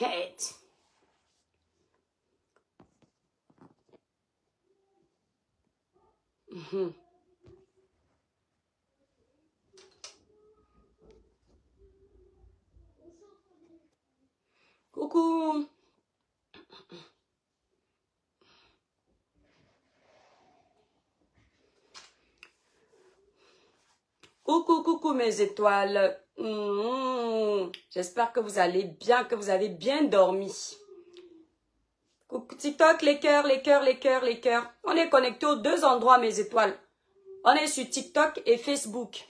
Hate. Coucou. Coucou, coucou mes étoiles. J'espère que vous allez bien, que vous avez bien dormi. Coucou TikTok, les cœurs, les cœurs, les cœurs, les cœurs. On est connectés aux deux endroits mes étoiles. On est sur TikTok et Facebook.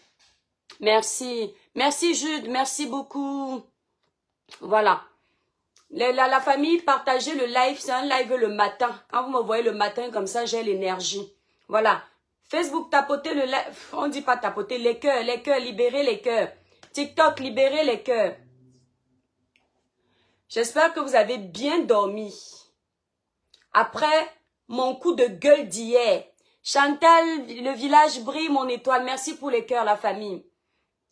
Merci. Merci Jude, merci beaucoup. Voilà. La famille, partagez le live, c'est un live le matin. Quand vous me voyez le matin comme ça, j'ai l'énergie. Voilà. Facebook, tapotez le live. On dit pas tapoter, les cœurs, libérez les cœurs. TikTok, libérez les cœurs. J'espère que vous avez bien dormi. Après mon coup de gueule d'hier. Chantal, le village brille, mon étoile. Merci pour les cœurs, la famille.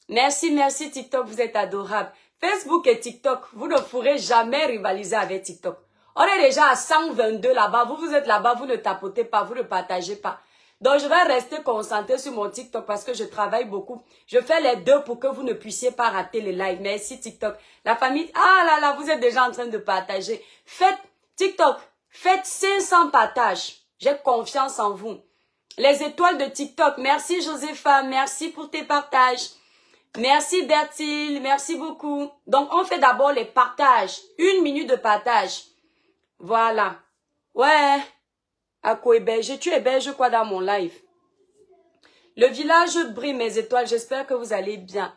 Merci, merci TikTok, vous êtes adorables. Facebook et TikTok, vous ne pourrez jamais rivaliser avec TikTok. On est déjà à 122 là-bas. Vous êtes là-bas, vous ne tapotez pas, vous ne partagez pas. Donc, je vais rester concentrée sur mon TikTok parce que je travaille beaucoup. Je fais les deux pour que vous ne puissiez pas rater les lives. Merci TikTok. La famille, ah là là, vous êtes déjà en train de partager. Faites TikTok, faites 500 partages. J'ai confiance en vous. Les étoiles de TikTok, merci Josépha, merci pour tes partages. Merci Bertil, merci beaucoup. Donc, on fait d'abord les partages. 1 minute de partage. Voilà. Ouais. Ako héberge, tu héberges quoi dans mon live? Le village brille mes étoiles, j'espère que vous allez bien.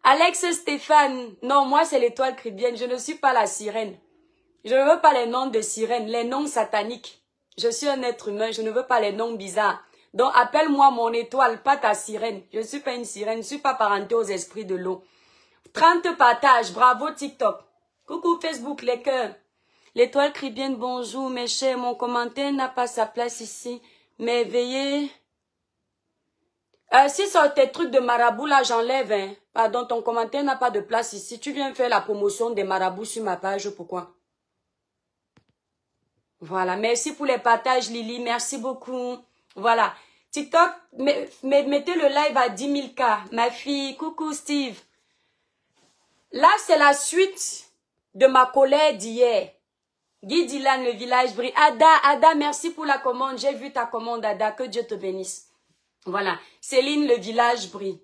Alex Stéphane, non, moi c'est l'étoile chrétienne, je ne suis pas la sirène. Je ne veux pas les noms de sirènes, les noms sataniques. Je suis un être humain, je ne veux pas les noms bizarres. Donc appelle-moi mon étoile, pas ta sirène. Je ne suis pas une sirène, je ne suis pas parentée aux esprits de l'eau. 30 partages, bravo TikTok. Coucou Facebook, les cœurs. L'étoile crie bien bonjour mes chers, mon commentaire n'a pas sa place ici, mais veuillez... si c'est tes trucs de marabout là, j'enlève, hein. Pardon, ton commentaire n'a pas de place ici. Tu viens faire la promotion des marabouts sur ma page, pourquoi? Voilà, merci pour les partages Lily, merci beaucoup. Voilà, TikTok, mettez le live à 10 000 K. Ma fille, coucou Steve. Là, c'est la suite de ma colère d'hier. Guy Dylan, le village brille. Ada, merci pour la commande. J'ai vu ta commande, Ada. Que Dieu te bénisse. Voilà. Céline, le village brille.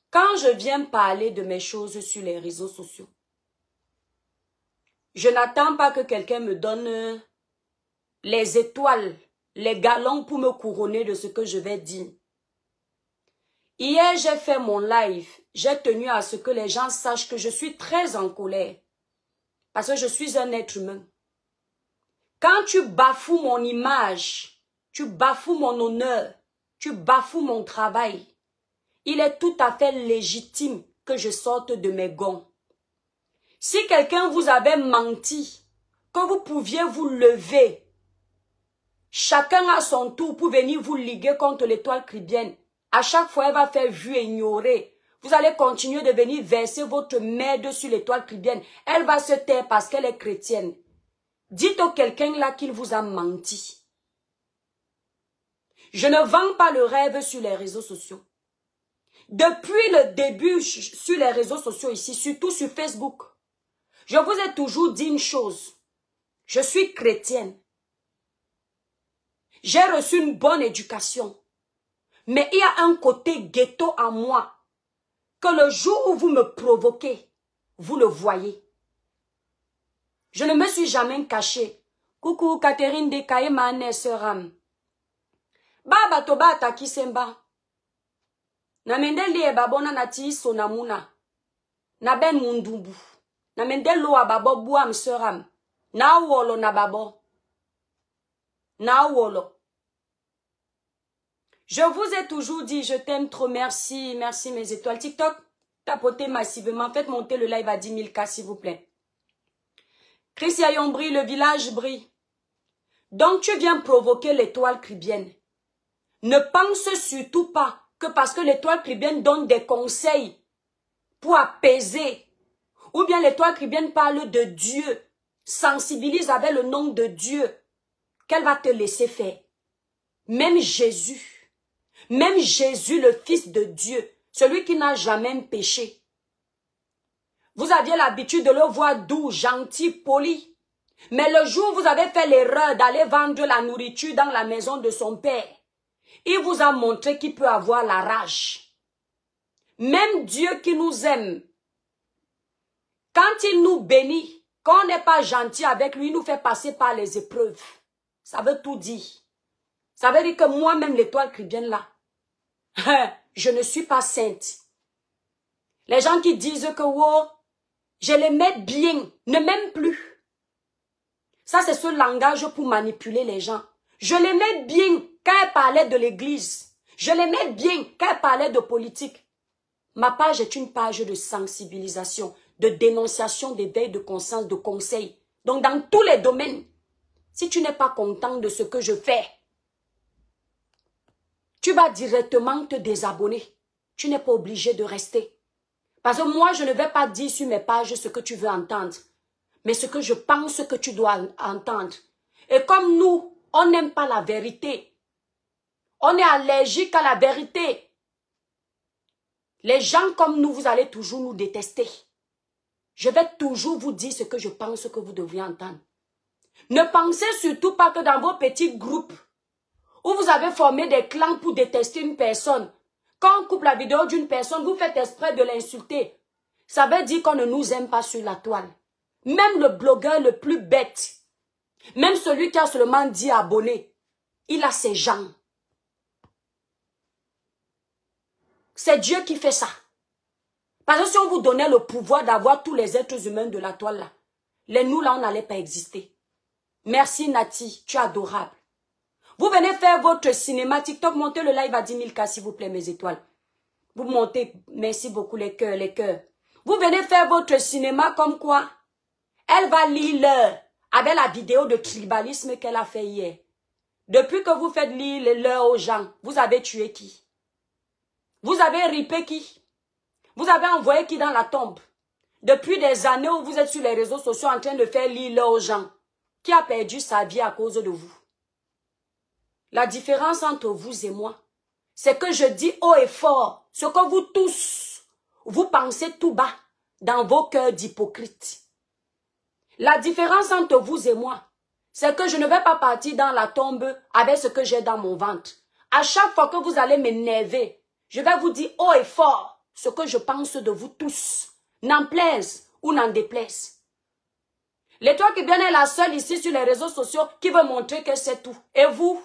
Quand je viens parler de mes choses sur les réseaux sociaux, je n'attends pas que quelqu'un me donne les étoiles, les galons pour me couronner de ce que je vais dire. Hier, j'ai fait mon live. J'ai tenu à ce que les gens sachent que je suis très en colère. Parce que je suis un être humain. Quand tu bafoues mon image, tu bafoues mon honneur, tu bafoues mon travail, il est tout à fait légitime que je sorte de mes gonds. Si quelqu'un vous avait menti, que vous pouviez vous lever, chacun à son tour pour venir vous liguer contre l'étoile chrétienne, à chaque fois elle va faire vue et ignorer. Vous allez continuer de venir verser votre merde sur l'étoile chrétienne. Elle va se taire parce qu'elle est chrétienne. Dites à quelqu'un là qu'il vous a menti. Je ne vends pas le rêve sur les réseaux sociaux. Depuis le début sur les réseaux sociaux ici, surtout sur Facebook, je vous ai toujours dit une chose. Je suis chrétienne. J'ai reçu une bonne éducation. Mais il y a un côté ghetto en moi. Que le jour où vous me provoquez, vous le voyez. Je ne me suis jamais cachée. Coucou Catherine de Kaema Nesseram. Baba toba takisemba. Na mendeli e babona na ti sonamuna. Na ben mundumbu. Na mendelo a babo buam seram. Na wolo na babo. Na wolo. Je vous ai toujours dit, je t'aime trop, merci, merci mes étoiles. TikTok, tapotez massivement, faites monter le live à 10 000 K s'il vous plaît. Christian Yombri, le village brille. Donc tu viens provoquer l'étoile chrétienne. Ne pense surtout pas que parce que l'étoile chrétienne donne des conseils pour apaiser ou bien l'étoile chrétienne parle de Dieu, sensibilise avec le nom de Dieu, qu'elle va te laisser faire. Même Jésus, le Fils de Dieu, celui qui n'a jamais péché. Vous aviez l'habitude de le voir doux, gentil, poli. Mais le jour où vous avez fait l'erreur d'aller vendre la nourriture dans la maison de son père, il vous a montré qu'il peut avoir la rage. Même Dieu qui nous aime, quand il nous bénit, quand on n'est pas gentil avec lui, il nous fait passer par les épreuves. Ça veut tout dire. Ça veut dire que moi-même, l'étoile chrétienne là, je ne suis pas sainte. Les gens qui disent que oh, je les mets bien, ne m'aiment plus. Ça, c'est ce langage pour manipuler les gens. Je les mets bien quand elle parlait de l'église. Je les mets bien quand elle parlait de politique. Ma page est une page de sensibilisation, de dénonciation, d'éveil de conscience, de conseil. Donc, dans tous les domaines, si tu n'es pas content de ce que je fais, tu vas directement te désabonner. Tu n'es pas obligé de rester. Parce que moi, je ne vais pas dire sur mes pages ce que tu veux entendre, mais ce que je pense que tu dois entendre. Et comme nous, on n'aime pas la vérité, on est allergique à la vérité. Les gens comme nous, vous allez toujours nous détester. Je vais toujours vous dire ce que je pense que vous devriez entendre. Ne pensez surtout pas que dans vos petits groupes, où vous avez formé des clans pour détester une personne, quand on coupe la vidéo d'une personne, vous faites exprès de l'insulter. Ça veut dire qu'on ne nous aime pas sur la toile. Même le blogueur le plus bête, même celui qui a seulement 10 abonnés, il a ses gens. C'est Dieu qui fait ça. Parce que si on vous donnait le pouvoir d'avoir tous les êtres humains de la toile là, les nous là, on n'allait pas exister. Merci Nati, tu es adorable. Vous venez faire votre cinéma TikTok, montez le live à 10 000 cas s'il vous plaît mes étoiles. Vous montez, merci beaucoup les cœurs, les cœurs. Vous venez faire votre cinéma comme quoi? Elle va lire l'heure avec la vidéo de tribalisme qu'elle a fait hier. Depuis que vous faites lire l'heure aux gens, vous avez tué qui? Vous avez ripé qui? Vous avez envoyé qui dans la tombe? Depuis des années où vous êtes sur les réseaux sociaux en train de faire lire l'heure aux gens, qui a perdu sa vie à cause de vous? La différence entre vous et moi, c'est que je dis haut et fort ce que vous tous, vous pensez tout bas dans vos cœurs d'hypocrites. La différence entre vous et moi, c'est que je ne vais pas partir dans la tombe avec ce que j'ai dans mon ventre. À chaque fois que vous allez m'énerver, je vais vous dire haut et fort ce que je pense de vous tous, n'en plaise ou n'en déplaise. L'étoile qui vient est la seule ici sur les réseaux sociaux qui veut montrer que c'est tout. Et vous?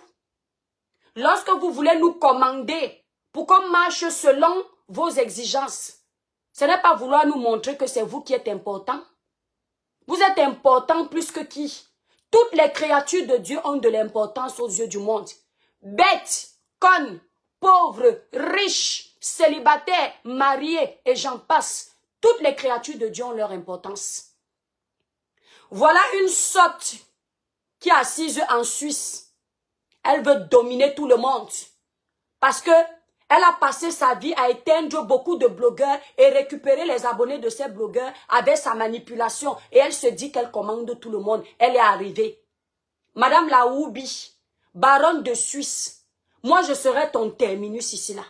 Lorsque vous voulez nous commander pour qu'on marche selon vos exigences, ce n'est pas vouloir nous montrer que c'est vous qui êtes important. Vous êtes important plus que qui? Toutes les créatures de Dieu ont de l'importance aux yeux du monde. Bêtes, connes, pauvres, riches, célibataires, mariés et j'en passe. Toutes les créatures de Dieu ont leur importance. Voilà une sotte qui est assise en Suisse. Elle veut dominer tout le monde. Parce que elle a passé sa vie à éteindre beaucoup de blogueurs et récupérer les abonnés de ces blogueurs avec sa manipulation. Et elle se dit qu'elle commande tout le monde. Elle est arrivée. Madame Laoubi, baronne de Suisse, moi je serai ton terminus ici là.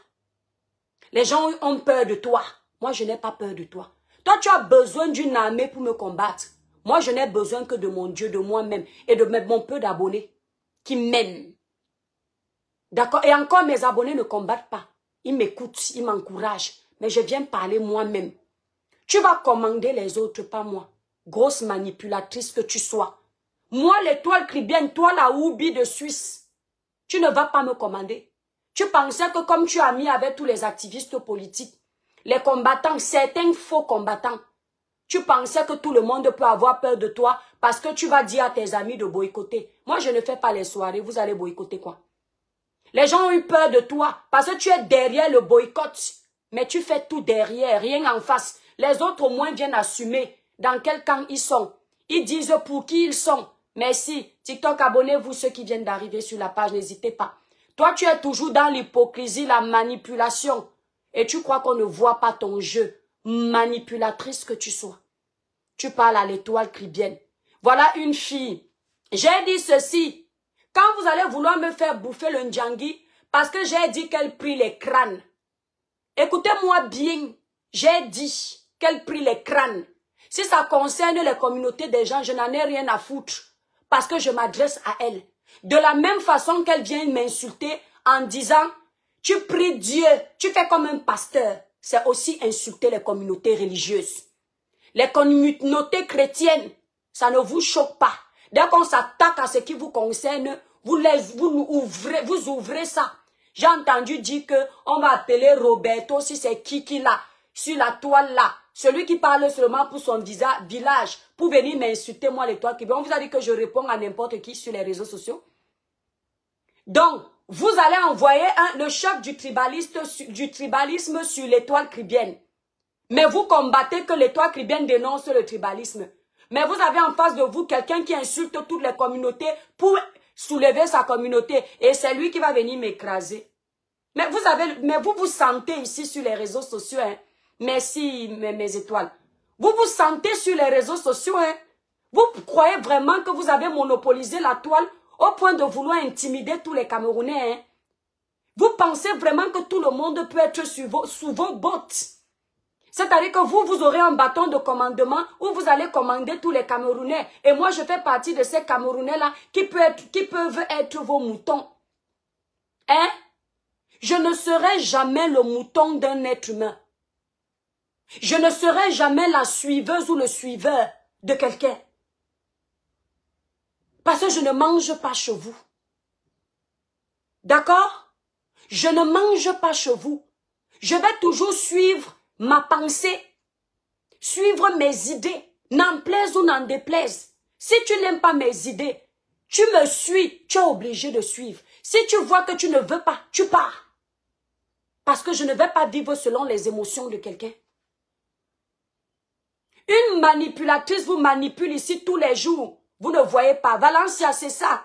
Les gens ont peur de toi. Moi je n'ai pas peur de toi. Toi tu as besoin d'une armée pour me combattre. Moi je n'ai besoin que de mon Dieu, de moi-même et de mon peu d'abonnés qui m'aiment. D'accord? Et encore, mes abonnés ne combattent pas. Ils m'écoutent, ils m'encouragent. Mais je viens parler moi-même. Tu vas commander les autres, pas moi. Grosse manipulatrice que tu sois. Moi, l'étoile chrétienne, toi, la Oubi de Suisse, tu ne vas pas me commander. Tu pensais que comme tu as mis avec tous les activistes politiques, les combattants, certains faux combattants, tu pensais que tout le monde peut avoir peur de toi parce que tu vas dire à tes amis de boycotter. Moi, je ne fais pas les soirées. Vous allez boycotter quoi? Les gens ont eu peur de toi parce que tu es derrière le boycott. Mais tu fais tout derrière, rien en face. Les autres au moins viennent assumer dans quel camp ils sont. Ils disent pour qui ils sont. Merci. TikTok, abonnez-vous ceux qui viennent d'arriver sur la page, n'hésitez pas. Toi, tu es toujours dans l'hypocrisie, la manipulation. Et tu crois qu'on ne voit pas ton jeu. Manipulatrice que tu sois. tu parles à l'étoile cribienne. Voilà une fille. J'ai dit ceci. Quand vous allez vouloir me faire bouffer le ndjangi, parce que j'ai dit qu'elle prie les crânes. Écoutez-moi bien. J'ai dit qu'elle prie les crânes. Si ça concerne les communautés des gens, je n'en ai rien à foutre. Parce que je m'adresse à elle. De la même façon qu'elle vient m'insulter en disant, tu pries Dieu, tu fais comme un pasteur. C'est aussi insulter les communautés religieuses. Les communautés chrétiennes, ça ne vous choque pas. Dès qu'on s'attaque à ce qui vous concerne, vous ouvrez ça. J'ai entendu dire que on va appeler Roberto, si c'est qui là, sur la toile là. Celui qui parle seulement pour son village, pour venir m'insulter, moi, l'étoile qui... On vous a dit que je réponds à n'importe qui sur les réseaux sociaux. Donc, vous allez envoyer le choc du tribalisme sur l'étoile cribienne. Mais vous combattez que l'étoile cribienne dénonce le tribalisme. Mais vous avez en face de vous quelqu'un qui insulte toutes les communautés pour soulever sa communauté. Et c'est lui qui va venir m'écraser. Mais vous vous sentez ici sur les réseaux sociaux, hein. Merci mes étoiles. Vous vous sentez sur les réseaux sociaux, hein. Vous croyez vraiment que vous avez monopolisé la toile au point de vouloir intimider tous les Camerounais, hein? Vous pensez vraiment que tout le monde peut être sous vos bottes? C'est-à-dire que vous aurez un bâton de commandement où vous allez commander tous les Camerounais. Et moi, je fais partie de ces Camerounais-là qui peuvent être vos moutons. Hein? Je ne serai jamais le mouton d'un être humain. Je ne serai jamais la suiveuse ou le suiveur de quelqu'un. Parce que je ne mange pas chez vous. D'accord? Je ne mange pas chez vous. Je vais toujours suivre ma pensée, suivre mes idées, n'en plaise ou n'en déplaise. Si tu n'aimes pas mes idées, tu me suis, tu es obligé de suivre. Si tu vois que tu ne veux pas, tu pars. Parce que je ne vais pas vivre selon les émotions de quelqu'un. Une manipulatrice vous manipule ici tous les jours. Vous ne voyez pas. Valencia, c'est ça.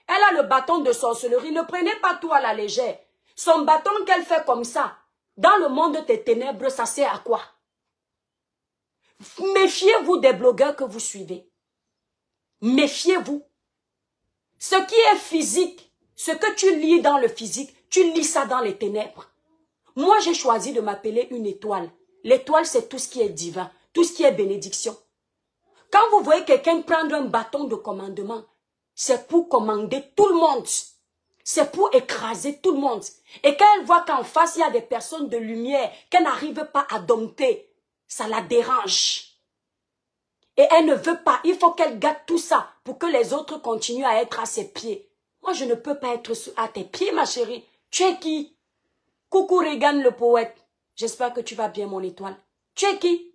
Elle a le bâton de sorcellerie. Ne prenez pas tout à la légère. Son bâton qu'elle fait comme ça, dans le monde des ténèbres, ça sert à quoi? Méfiez-vous des blogueurs que vous suivez. Méfiez-vous. Ce qui est physique, ce que tu lis dans le physique, tu lis ça dans les ténèbres. Moi, j'ai choisi de m'appeler une étoile. L'étoile, c'est tout ce qui est divin, tout ce qui est bénédiction. Quand vous voyez quelqu'un prendre un bâton de commandement, c'est pour commander tout le monde. C'est pour écraser tout le monde. Et quand elle voit qu'en face, il y a des personnes de lumière qu'elle n'arrive pas à dompter, ça la dérange. Et elle ne veut pas. Il faut qu'elle gâte tout ça pour que les autres continuent à être à ses pieds. Moi, je ne peux pas être à tes pieds, ma chérie. Tu es qui? Coucou Regan le poète. J'espère que tu vas bien, mon étoile. Tu es qui?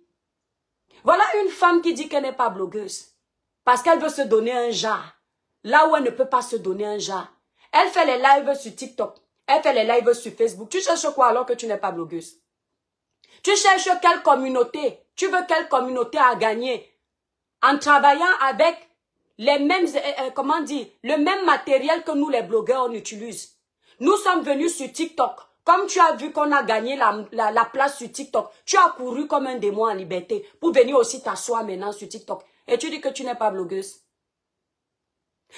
Voilà une femme qui dit qu'elle n'est pas blogueuse. Parce qu'elle veut se donner un genre. Là où elle ne peut pas se donner un genre. Elle fait les lives sur TikTok. Elle fait les lives sur Facebook. Tu cherches quoi alors que tu n'es pas blogueuse? Tu cherches quelle communauté? Tu veux quelle communauté à gagner? En travaillant avec les mêmes, comment dire, le même matériel que nous les blogueurs on utilise. Nous sommes venus sur TikTok. Comme tu as vu qu'on a gagné la place sur TikTok, tu as couru comme un démon en liberté pour venir aussi t'asseoir maintenant sur TikTok. Et tu dis que tu n'es pas blogueuse.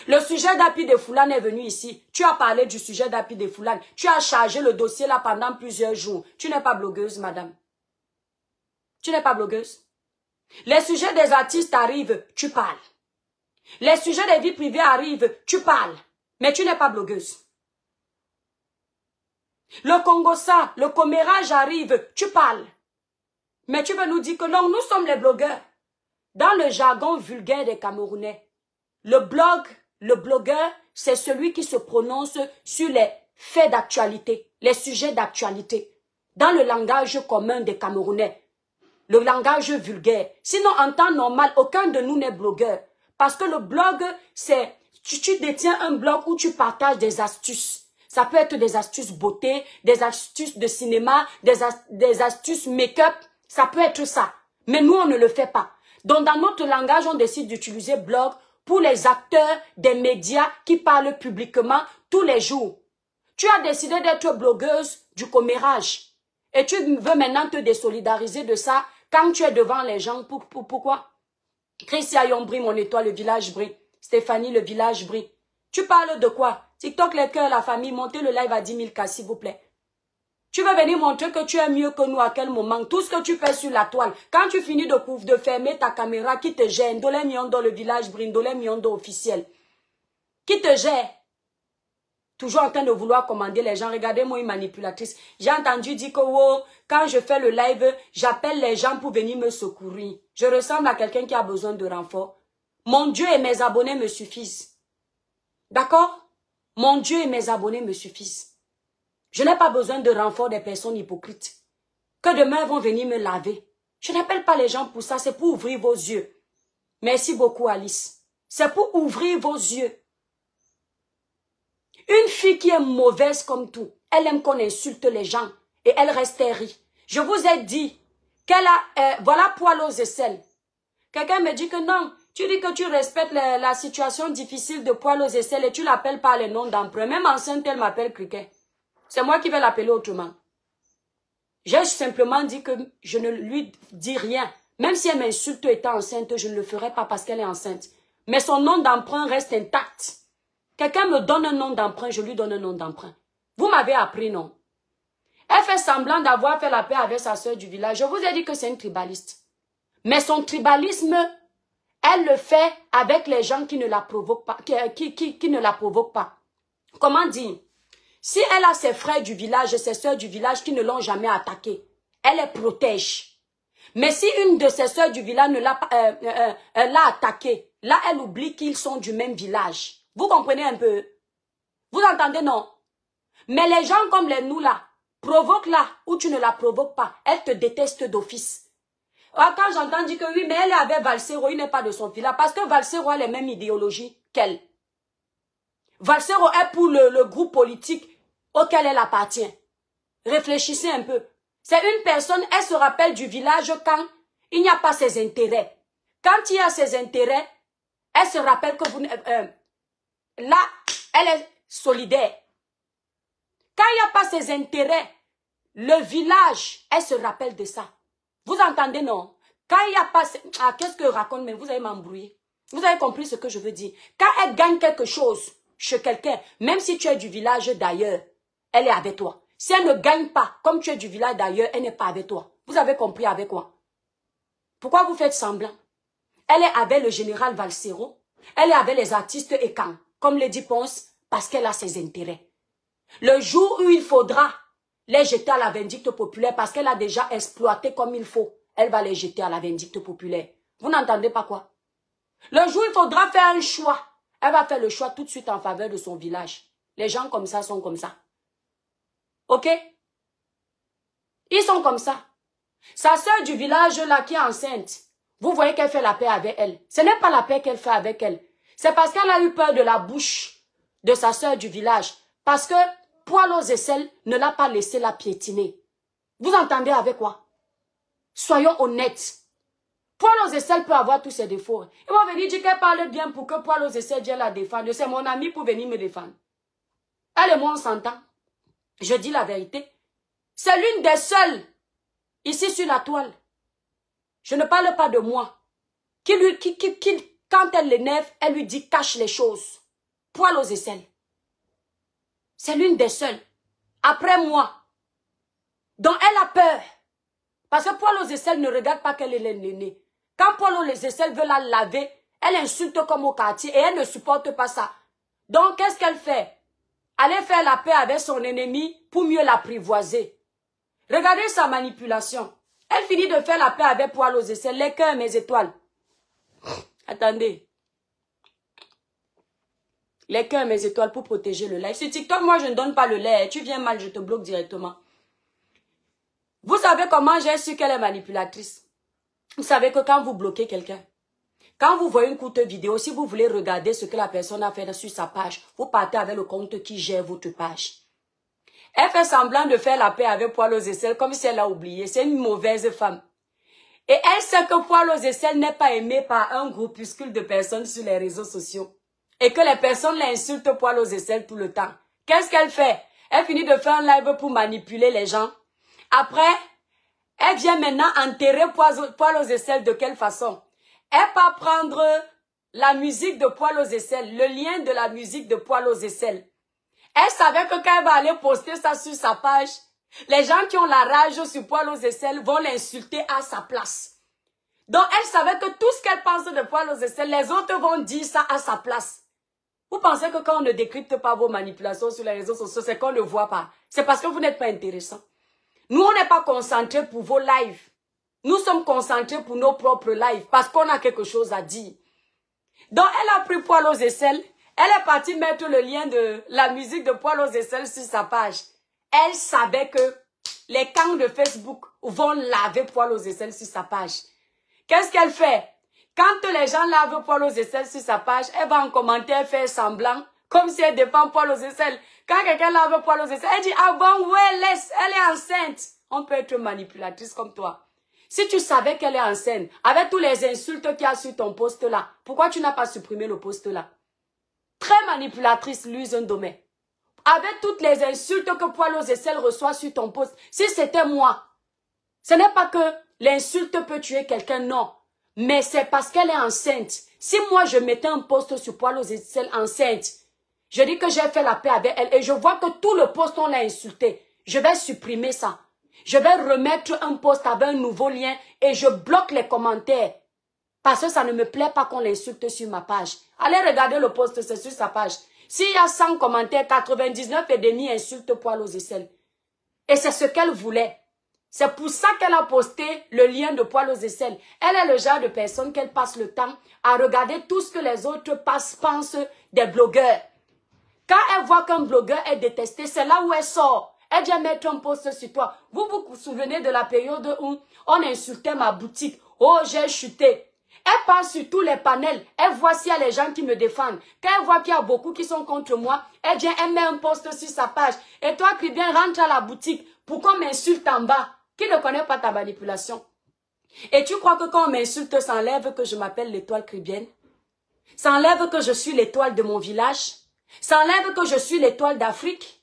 Le sujet d'Happy de Foulane est venu ici. Tu as parlé du sujet d'Happy de Foulane. Tu as chargé le dossier là pendant plusieurs jours. Tu n'es pas blogueuse, madame. Tu n'es pas blogueuse. Les sujets des artistes arrivent, tu parles. Les sujets des vies privées arrivent, tu parles. Mais tu n'es pas blogueuse. Le Congossa, le commérage arrive, tu parles. Mais tu veux nous dire que non, nous sommes les blogueurs. Dans le jargon vulgaire des Camerounais, le blogueur, c'est celui qui se prononce sur les faits d'actualité, les sujets d'actualité. Dans le langage commun des Camerounais, le langage vulgaire. Sinon, en temps normal, aucun de nous n'est blogueur. Parce que le blog, c'est, tu détiens un blog où tu partages des astuces. Ça peut être des astuces beauté, des astuces de cinéma, des astuces make-up. Ça peut être ça. Mais nous, on ne le fait pas. Donc, dans notre langage, on décide d'utiliser blog pour les acteurs des médias qui parlent publiquement tous les jours. Tu as décidé d'être blogueuse du commérage. Et tu veux maintenant te désolidariser de ça quand tu es devant les gens. Pourquoi? Christian Yombri, mon étoile, le village brille. Stéphanie, le village brille. Tu parles de quoi? TikTok, les cœurs, la famille, montez le live à 10 000 cas, s'il vous plaît. Tu veux venir montrer que tu es mieux que nous à quel moment? Tout ce que tu fais sur la toile. Quand tu finis de fermer ta caméra qui te gêne, Dolé Miondo, le village brille, Dolé Miondo officiel. Qui te gère? Toujours en train de vouloir commander les gens. Regardez-moi une manipulatrice. J'ai entendu dire que oh, quand je fais le live, j'appelle les gens pour venir me secourir. Je ressemble à quelqu'un qui a besoin de renfort. Mon Dieu et mes abonnés me suffisent. D'accord? Mon Dieu et mes abonnés me suffisent. Je n'ai pas besoin de renfort des personnes hypocrites. Que demain vont venir me laver. Je n'appelle pas les gens pour ça, c'est pour ouvrir vos yeux. Merci beaucoup Alice. C'est pour ouvrir vos yeux. Une fille qui est mauvaise comme tout, elle aime qu'on insulte les gens et elle reste rire. Je vous ai dit qu'elle a, voilà poil aux aisselles. Quelqu'un me dit que non, tu dis que tu respectes la situation difficile de poil aux aisselles et tu l'appelles par le nom d'emprunt. Même enceinte, elle m'appelle Cricket. C'est moi qui vais l'appeler autrement. J'ai simplement dit que je ne lui dis rien. Même si elle m'insulte étant enceinte, je ne le ferai pas parce qu'elle est enceinte. Mais son nom d'emprunt reste intact. Quelqu'un me donne un nom d'emprunt, je lui donne un nom d'emprunt. Vous m'avez appris, non? Elle fait semblant d'avoir fait la paix avec sa soeur du village. Je vous ai dit que c'est une tribaliste. Mais son tribalisme, elle le fait avec les gens qui ne la provoquent pas. Qui ne la provoquent pas. Comment dire? Si elle a ses frères du village et ses soeurs du village qui ne l'ont jamais attaquée, elle les protège. Mais si une de ses soeurs du village ne l'a attaquée, là elle oublie qu'ils sont du même village. Vous comprenez un peu? Vous entendez, non? Mais les gens comme les nous là, provoque-la ou tu ne la provoques pas. Elle te déteste d'office. Quand j'entends dire que oui, mais elle est avec Valsero, il n'est pas de son village. Parce que Valsero a les mêmes idéologies qu'elle. Valsero est pour le groupe politique auquel elle appartient. Réfléchissez un peu. C'est une personne, elle se rappelle du village quand il n'y a pas ses intérêts. Quand il y a ses intérêts, elle se rappelle que vous... là, elle est solidaire. Quand il n'y a pas ses intérêts, le village, elle se rappelle de ça. Vous entendez, non? Quand il n'y a pas... Ah, qu'est-ce que je raconte, mais vous allez m'embrouiller. Vous avez compris ce que je veux dire. Quand elle gagne quelque chose chez quelqu'un, même si tu es du village d'ailleurs, elle est avec toi. Si elle ne gagne pas, comme tu es du village d'ailleurs, elle n'est pas avec toi. Vous avez compris avec quoi? Pourquoi vous faites semblant? Elle est avec le général Valsero. Elle est avec les artistes Ekan, comme le dit Ponce, parce qu'elle a ses intérêts. Le jour où il faudra les jeter à la vindicte populaire, parce qu'elle a déjà exploité comme il faut, elle va les jeter à la vindicte populaire. Vous n'entendez pas quoi? Le jour où il faudra faire un choix, elle va faire le choix tout de suite en faveur de son village. Les gens comme ça sont comme ça. Ok? Ils sont comme ça. Sa soeur du village là qui est enceinte, vous voyez qu'elle fait la paix avec elle. Ce n'est pas la paix qu'elle fait avec elle. C'est parce qu'elle a eu peur de la bouche de sa soeur du village. Parce que poil aux aisselles ne l'a pas laissé la piétiner. Vous entendez avec quoi? Soyons honnêtes. Poil aux aisselles peut avoir tous ses défauts. Ils vont venir dire qu'elle parle bien pour que poil aux aisselles vienne la défendre. C'est mon ami pour venir me défendre. Elle et moi on s'entend. Je dis la vérité. C'est l'une des seules ici sur la toile. Je ne parle pas de moi. Quand elle l'énerve, elle lui dit cache les choses. Poil aux aisselles. C'est l'une des seules. Après moi. Donc elle a peur. Parce que poil aux aisselles ne regarde pas qu'elle est l'aînée. Quand poil aux aisselles veut la laver, elle insulte comme au quartier et elle ne supporte pas ça. Donc qu'est-ce qu'elle fait? Aller faire la paix avec son ennemi pour mieux l'apprivoiser. Regardez sa manipulation. Elle finit de faire la paix avec poil aux aisselles. Les cœurs, mes étoiles. Attendez. Les cœurs, mes étoiles pour protéger le lait. Sur TikTok, moi, je ne donne pas le lait. Tu viens mal, je te bloque directement. Vous savez comment j'ai su qu'elle est manipulatrice? Vous savez que quand vous bloquez quelqu'un, quand vous voyez une courte vidéo, si vous voulez regarder ce que la personne a fait sur sa page, vous partez avec le compte qui gère votre page. Elle fait semblant de faire la paix avec poil aux aisselles comme si elle a oublié. C'est une mauvaise femme. Et elle sait que poil aux aisselles n'est pas aimé par un groupuscule de personnes sur les réseaux sociaux. Et que les personnes l'insultent poil aux aisselles tout le temps. Qu'est-ce qu'elle fait? Elle finit de faire un live pour manipuler les gens. Après, elle vient maintenant enterrer poil aux aisselles de quelle façon? Elle part prendre la musique de Poil aux aisselles, le lien de la musique de Poil aux aisselles. Elle savait que quand elle va aller poster ça sur sa page, les gens qui ont la rage sur Poil aux aisselles vont l'insulter à sa place. Donc elle savait que tout ce qu'elle pense de Poil aux aisselles, les autres vont dire ça à sa place. Vous pensez que quand on ne décrypte pas vos manipulations sur les réseaux sociaux, c'est qu'on ne voit pas. C'est parce que vous n'êtes pas intéressant. Nous, on n'est pas concentrés pour vos lives. Nous sommes concentrés pour nos propres lives parce qu'on a quelque chose à dire. Donc, elle a pris Poil aux aisselles. Elle est partie mettre le lien de la musique de Poil aux aisselles sur sa page. Elle savait que les camps de Facebook vont laver Poil aux aisselles sur sa page. Qu'est-ce qu'elle fait? Quand les gens lavent Poil aux aisselles sur sa page, elle va en commentaire faire semblant, comme si elle défend Poil aux aisselles. Quand quelqu'un lave Poil aux aisselles, elle dit, ah bon, ouais, laisse, elle est enceinte. On peut être manipulatrice comme toi. Si tu savais qu'elle est enceinte, avec tous les insultes qu'il y a sur ton poste là, pourquoi tu n'as pas supprimé le poste là? Très manipulatrice, Louise Ndomé. Avec toutes les insultes que Poil aux aisselles reçoit sur ton poste, si c'était moi, ce n'est pas que l'insulte peut tuer quelqu'un, non. Mais c'est parce qu'elle est enceinte. Si moi je mettais un poste sur Poil aux aisselles enceinte, je dis que j'ai fait la paix avec elle et je vois que tout le poste on l'a insulté. Je vais supprimer ça. Je vais remettre un post avec un nouveau lien et je bloque les commentaires. Parce que ça ne me plaît pas qu'on l'insulte sur ma page. Allez regarder le post, c'est sur sa page. S'il y a 100 commentaires, 99,5 insultent Poil aux aisselles. Et c'est ce qu'elle voulait. C'est pour ça qu'elle a posté le lien de Poil aux aisselles. Elle est le genre de personne qu'elle passe le temps à regarder tout ce que les autres pensent des blogueurs. Quand elle voit qu'un blogueur est détesté, c'est là où elle sort. Elle vient mettre un post sur toi. Vous vous souvenez de la période où on insultait ma boutique. Oh, j'ai chuté. Elle passe sur tous les panels. Elle voit s'il y a les gens qui me défendent. Quand elle voit qu'il y a beaucoup qui sont contre moi, elle vient, elle met un post sur sa page. Et toi, Cribien, rentre à la boutique pour qu'on m'insulte en bas. Qui ne connaît pas ta manipulation? Et tu crois que quand on m'insulte, ça enlève que je m'appelle l'étoile Cribienne? Ça enlève que je suis l'étoile de mon village? Ça enlève que je suis l'étoile d'Afrique?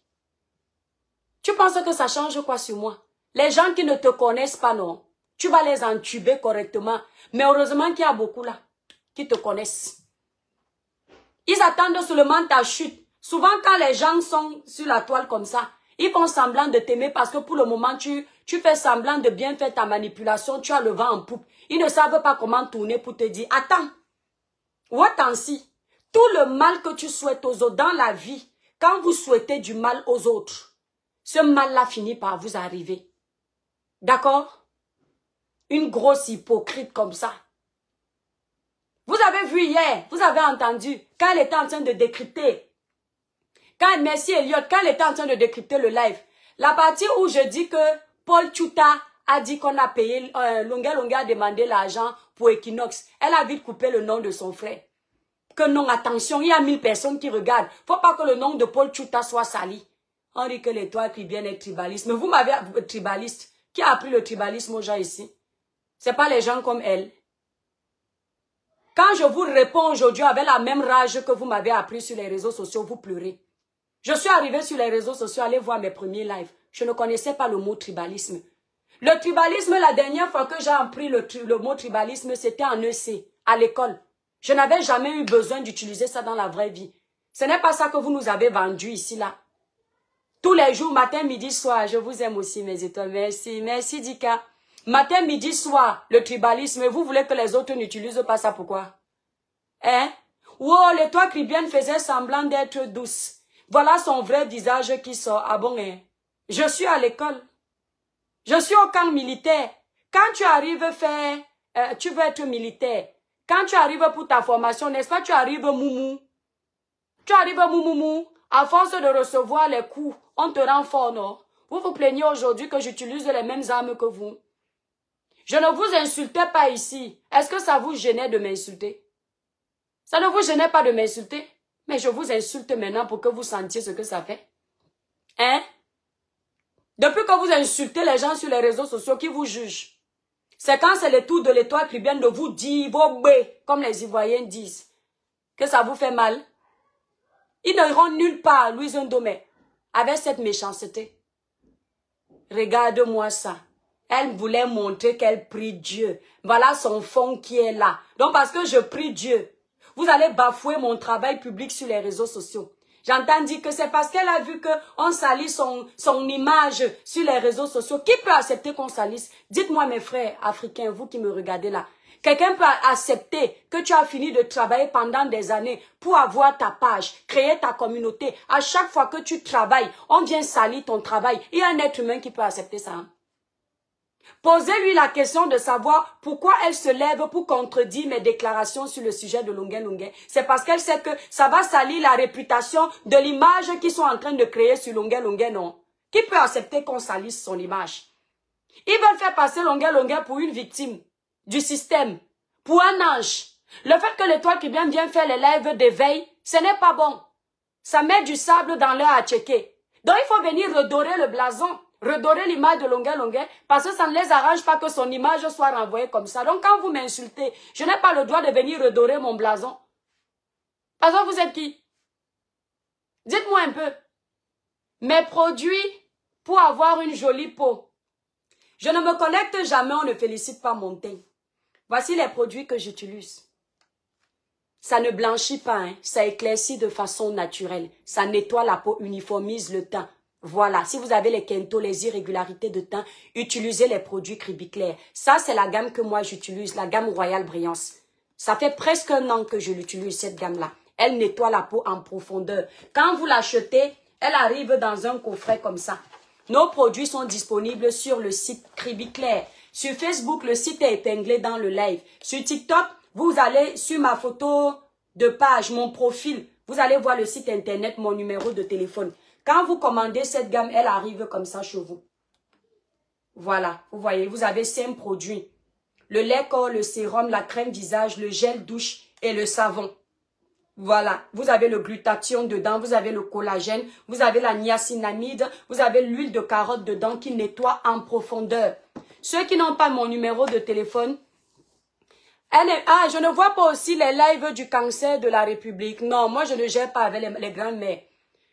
Tu penses que ça change quoi sur moi? Les gens qui ne te connaissent pas, non. Tu vas les entuber correctement. Mais heureusement qu'il y a beaucoup là qui te connaissent. Ils attendent seulement ta chute. Souvent quand les gens sont sur la toile comme ça, ils font semblant de t'aimer parce que pour le moment tu fais semblant de bien faire ta manipulation. Tu as le vent en poupe. Ils ne savent pas comment tourner pour te dire, attends, ou attends-ci. Tout le mal que tu souhaites aux autres dans la vie, quand vous souhaitez du mal aux autres, ce mal-là finit par vous arriver. D'accord? Une grosse hypocrite comme ça. Vous avez vu hier, vous avez entendu, quand elle était en train de décrypter, merci Elliot, quand elle était en train de décrypter le live, la partie où je dis que Paul Tchouta a dit qu'on a payé, Longa a demandé l'argent pour Equinox, elle a vite coupé le nom de son frère. Que non, attention, il y a 1000 personnes qui regardent. Faut pas que le nom de Paul Tchouta soit sali. On dit que l'étoile qui vient être tribaliste. Mais vous m'avez tribaliste. Qui a appris le tribalisme aux gens ici? C'est pas les gens comme elle. Quand je vous réponds aujourd'hui avec la même rage que vous m'avez appris sur les réseaux sociaux, vous pleurez. Je suis arrivée sur les réseaux sociaux, allez voir mes premiers lives. Je ne connaissais pas le mot tribalisme. Le tribalisme, la dernière fois que j'ai appris le mot tribalisme, c'était en EC, à l'école. Je n'avais jamais eu besoin d'utiliser ça dans la vraie vie. Ce n'est pas ça que vous nous avez vendu ici, là. Tous les jours, matin, midi, soir, je vous aime aussi, mes étoiles. Merci, merci, Dika. Matin, midi, soir, le tribalisme, vous voulez que les autres n'utilisent pas ça, pourquoi? Hein? Wow, l'étoile Cribienne faisait semblant d'être douce. Voilà son vrai visage qui sort. Ah bon, hein? Je suis à l'école. Je suis au camp militaire. Quand tu arrives tu veux être militaire. Quand tu arrives pour ta formation, n'est-ce pas, tu arrives moumou. Tu arrives moumou. À force de recevoir les coups, on te rend fort, non? Vous vous plaignez aujourd'hui que j'utilise les mêmes armes que vous. Je ne vous insultais pas ici. Est-ce que ça vous gênait de m'insulter? Ça ne vous gênait pas de m'insulter? Mais je vous insulte maintenant pour que vous sentiez ce que ça fait. Hein? Depuis que vous insultez les gens sur les réseaux sociaux qui vous jugent, c'est quand c'est le tour de l'étoile Cribienne de vous dire vos bé, comme les Ivoiriens disent, que ça vous fait mal. Ils n'iront nulle part, Louise Ndomé, avec cette méchanceté. Regarde-moi ça. Elle voulait montrer qu'elle prie Dieu. Voilà son fond qui est là. Donc parce que je prie Dieu, vous allez bafouer mon travail public sur les réseaux sociaux. J'entends dire que c'est parce qu'elle a vu qu'on salit son image sur les réseaux sociaux. Qui peut accepter qu'on salisse? Dites-moi mes frères africains, vous qui me regardez là. Quelqu'un peut accepter que tu as fini de travailler pendant des années pour avoir ta page, créer ta communauté. À chaque fois que tu travailles, on vient salir ton travail. Il y a un être humain qui peut accepter ça. Hein? Posez-lui la question de savoir pourquoi elle se lève pour contredire mes déclarations sur le sujet de Longuet Longuet. C'est parce qu'elle sait que ça va salir la réputation de l'image qu'ils sont en train de créer sur Longuet Longuet, non? Qui peut accepter qu'on salisse son image? Ils veulent faire passer Longuet Longuet pour une victime du système, pour un ange. Le fait que l'étoile qui vient faire les lives d'éveil, ce n'est pas bon. Ça met du sable dans l'air à checker. Donc il faut venir redorer le blason, redorer l'image de Longuet Longuet, parce que ça ne les arrange pas que son image soit renvoyée comme ça. Donc quand vous m'insultez, je n'ai pas le droit de venir redorer mon blason. Parce que vous êtes qui? Dites-moi un peu. Mes produits pour avoir une jolie peau. Je ne me connecte jamais, on ne félicite pas mon teint. Voici les produits que j'utilise. Ça ne blanchit pas, hein. Ça éclaircit de façon naturelle. Ça nettoie la peau, uniformise le teint. Voilà, si vous avez les quintos, les irrégularités de teint, utilisez les produits Cribiclair. Ça, c'est la gamme que moi j'utilise, la gamme Royal Brillance. Ça fait presque un an que je l'utilise, cette gamme-là. Elle nettoie la peau en profondeur. Quand vous l'achetez, elle arrive dans un coffret comme ça. Nos produits sont disponibles sur le site Cribiclair. Sur Facebook, le site est épinglé dans le live. Sur TikTok, vous allez sur ma photo de page, mon profil. Vous allez voir le site internet, mon numéro de téléphone. Quand vous commandez cette gamme, elle arrive comme ça chez vous. Voilà, vous voyez, vous avez 5 produits. Le lait corps, le sérum, la crème visage, le gel douche et le savon. Voilà, vous avez le glutathion dedans, vous avez le collagène, vous avez la niacinamide, vous avez l'huile de carotte dedans qui nettoie en profondeur. Ceux qui n'ont pas mon numéro de téléphone, je ne vois pas aussi les lives du cancer de la République. Non, moi je ne gère pas avec les grands-mères.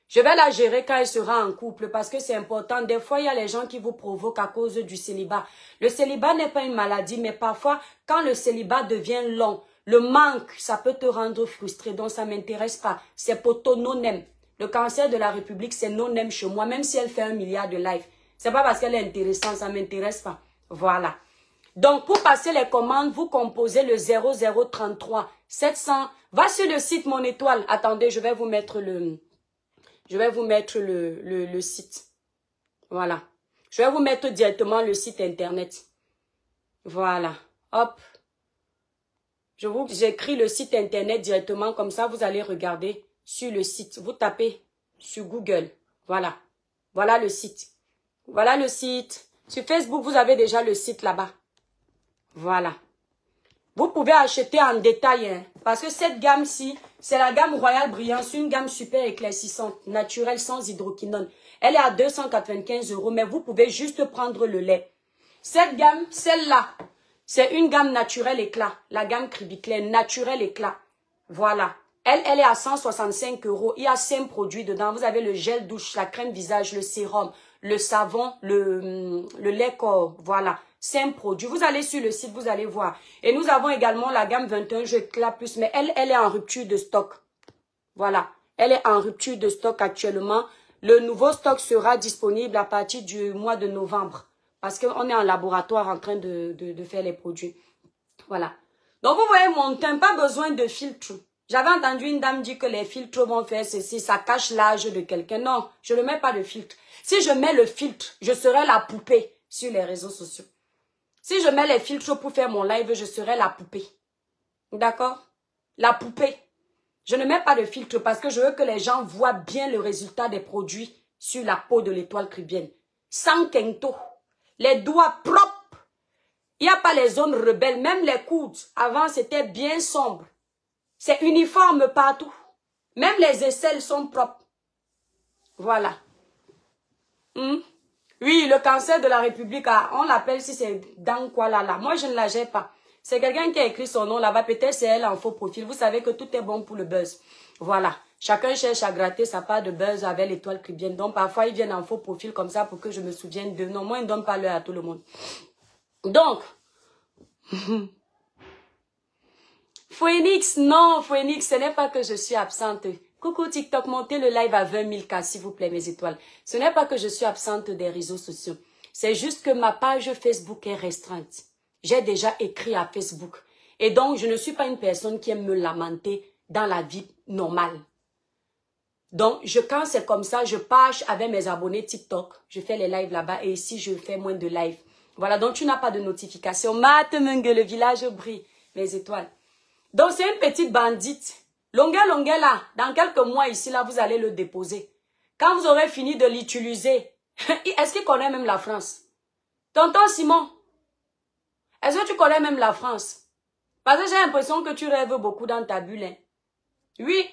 Je vais la gérer quand elle sera en couple parce que c'est important. Des fois, il y a les gens qui vous provoquent à cause du célibat. Le célibat n'est pas une maladie, mais parfois, quand le célibat devient long, le manque, ça peut te rendre frustré. Donc, ça ne m'intéresse pas. C'est poteau non-aime. Le cancer de la République, c'est non-aime chez moi, même si elle fait 1 milliard de lives. C'est pas parce qu'elle est intéressante, ça ne m'intéresse pas. Voilà. Donc, pour passer les commandes, vous composez le 0033 700. Va sur le site Mon Étoile. Attendez, je vais vous mettre le site. Voilà. Je vais vous mettre directement le site internet. Voilà. Hop. J'écris le site internet directement. Comme ça, vous allez regarder sur le site. Vous tapez sur Google. Voilà. Voilà le site. Voilà le site. Sur Facebook, vous avez déjà le site là-bas. Voilà. Vous pouvez acheter en détail, hein, parce que cette gamme-ci, c'est la gamme Royal Brillance, une gamme super éclaircissante, naturelle, sans hydroquinone. Elle est à 295 €, mais vous pouvez juste prendre le lait. Cette gamme, celle-là, c'est une gamme naturelle éclat, la gamme Cribiclair, naturelle éclat. Voilà. Elle est à 165 €. Il y a 5 produits dedans. Vous avez le gel douche, la crème visage, le sérum, le savon, le lait corps. Voilà. 5 produits. Vous allez sur le site, vous allez voir. Et nous avons également la gamme 21 Jeux Éclat Plus, mais elle est en rupture de stock. Voilà. Elle est en rupture de stock actuellement. Le nouveau stock sera disponible à partir du mois de novembre. Parce qu'on est en laboratoire en train de faire les produits. Voilà. Donc, vous voyez mon teint, pas besoin de filtre. J'avais entendu une dame dire que les filtres vont faire ceci, ça cache l'âge de quelqu'un. Non, je ne mets pas de filtre. Si je mets le filtre, je serai la poupée sur les réseaux sociaux. Si je mets les filtres pour faire mon live, je serai la poupée. D'accord? La poupée. Je ne mets pas de filtre parce que je veux que les gens voient bien le résultat des produits sur la peau de l'étoile cribienne. Sans quinto. Les doigts propres. Il n'y a pas les zones rebelles. Même les coudes. Avant, c'était bien sombre. C'est uniforme partout. Même les aisselles sont propres. Voilà. Oui, le cancer de la République, on l'appelle si c'est dans quoi là. Moi, je ne la gère pas. C'est quelqu'un qui a écrit son nom là-bas. Peut-être c'est elle en faux profil. Vous savez que tout est bon pour le buzz. Voilà. Chacun cherche à gratter sa part de buzz avec l'étoile cribienne. Donc, parfois, ils viennent en faux profil comme ça pour que je me souvienne d'eux. Non, moi, ils ne donnent pas l'heure à tout le monde. Donc, Phoenix, non, Phoenix, ce n'est pas que je suis absente. Coucou TikTok, montez le live à 20 000 cas, s'il vous plaît, mes étoiles. Ce n'est pas que je suis absente des réseaux sociaux. C'est juste que ma page Facebook est restreinte. J'ai déjà écrit à Facebook. Et donc, je ne suis pas une personne qui aime me lamenter dans la vie normale. Donc, quand c'est comme ça, je pâche avec mes abonnés TikTok. Je fais les lives là-bas et ici, je fais moins de lives. Voilà, donc tu n'as pas de notification. Matemungue, le village brille, mes étoiles. Donc, c'est une petite bandite. Longueur, là, dans quelques mois ici, là, vous allez le déposer. Quand vous aurez fini de l'utiliser, est-ce qu'il connaît même la France? Tonton Simon, est-ce que tu connais même la France? Parce que j'ai l'impression que tu rêves beaucoup dans ta bulle. Hein? Oui,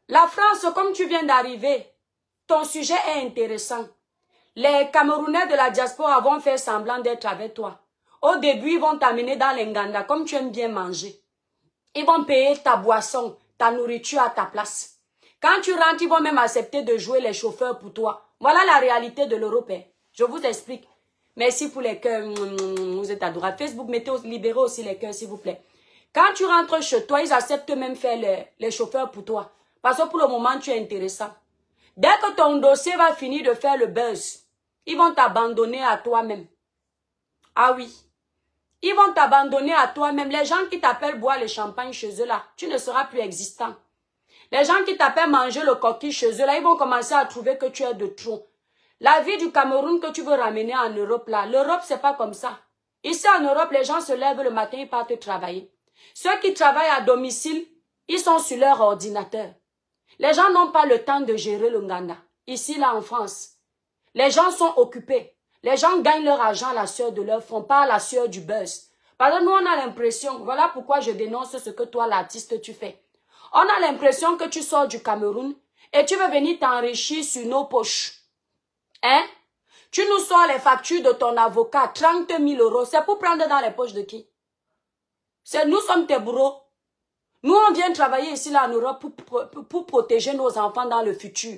la France, comme tu viens d'arriver, ton sujet est intéressant. Les Camerounais de la diaspora vont faire semblant d'être avec toi. Au début, ils vont t'amener dans l'Enganda, comme tu aimes bien manger. Ils vont payer ta boisson, ta nourriture à ta place. Quand tu rentres, ils vont même accepter de jouer les chauffeurs pour toi. Voilà la réalité de l'Europe. Je vous explique. Merci pour les cœurs. Vous êtes adorables. Facebook, libérez aussi les cœurs, s'il vous plaît. Quand tu rentres chez toi, ils acceptent même faire les chauffeurs pour toi. Parce que pour le moment, tu es intéressant. Dès que ton dossier va finir de faire le buzz, ils vont t'abandonner à toi-même. Ah oui. Ils vont t'abandonner à toi-même. Les gens qui t'appellent boire le champagne chez eux là, tu ne seras plus existant. Les gens qui t'appellent manger le coquille chez eux là, ils vont commencer à trouver que tu es de trop. La vie du Cameroun que tu veux ramener en Europe là, l'Europe c'est pas comme ça. Ici en Europe, les gens se lèvent le matin, ils partent travailler. Ceux qui travaillent à domicile, ils sont sur leur ordinateur. Les gens n'ont pas le temps de gérer le Nganda. Ici là en France, les gens sont occupés. Les gens gagnent leur argent à la sueur de leur front, pas à la sueur du buzz. Parce que nous, on a l'impression, voilà pourquoi je dénonce ce que toi, l'artiste, tu fais. On a l'impression que tu sors du Cameroun et tu veux venir t'enrichir sur nos poches. Hein? Tu nous sors les factures de ton avocat, 30 000 €. C'est pour prendre dans les poches de qui? Nous sommes tes bourreaux. Nous, on vient travailler ici là, en Europe pour protéger nos enfants dans le futur.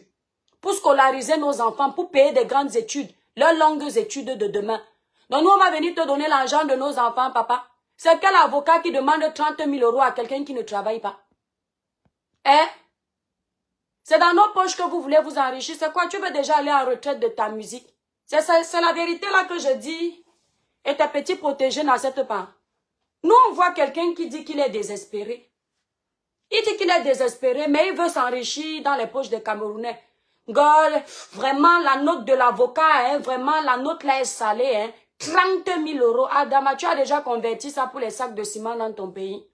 Pour scolariser nos enfants, pour payer des grandes études. Leurs longues études de demain. Donc nous, on va venir te donner l'argent de nos enfants, papa. C'est quel avocat qui demande 30 000 € à quelqu'un qui ne travaille pas? Hein? C'est dans nos poches que vous voulez vous enrichir. C'est quoi? Tu veux déjà aller en retraite de ta musique? C'est la vérité là que je dis. Et tes petits protégés n'acceptent pas. Nous, on voit quelqu'un qui dit qu'il est désespéré. Il dit qu'il est désespéré, mais il veut s'enrichir dans les poches des Camerounais. God, vraiment, la note de l'avocat, hein, vraiment, la note là est salée. Hein, 30 000 €. Adama, tu as déjà converti ça pour les sacs de ciment dans ton pays.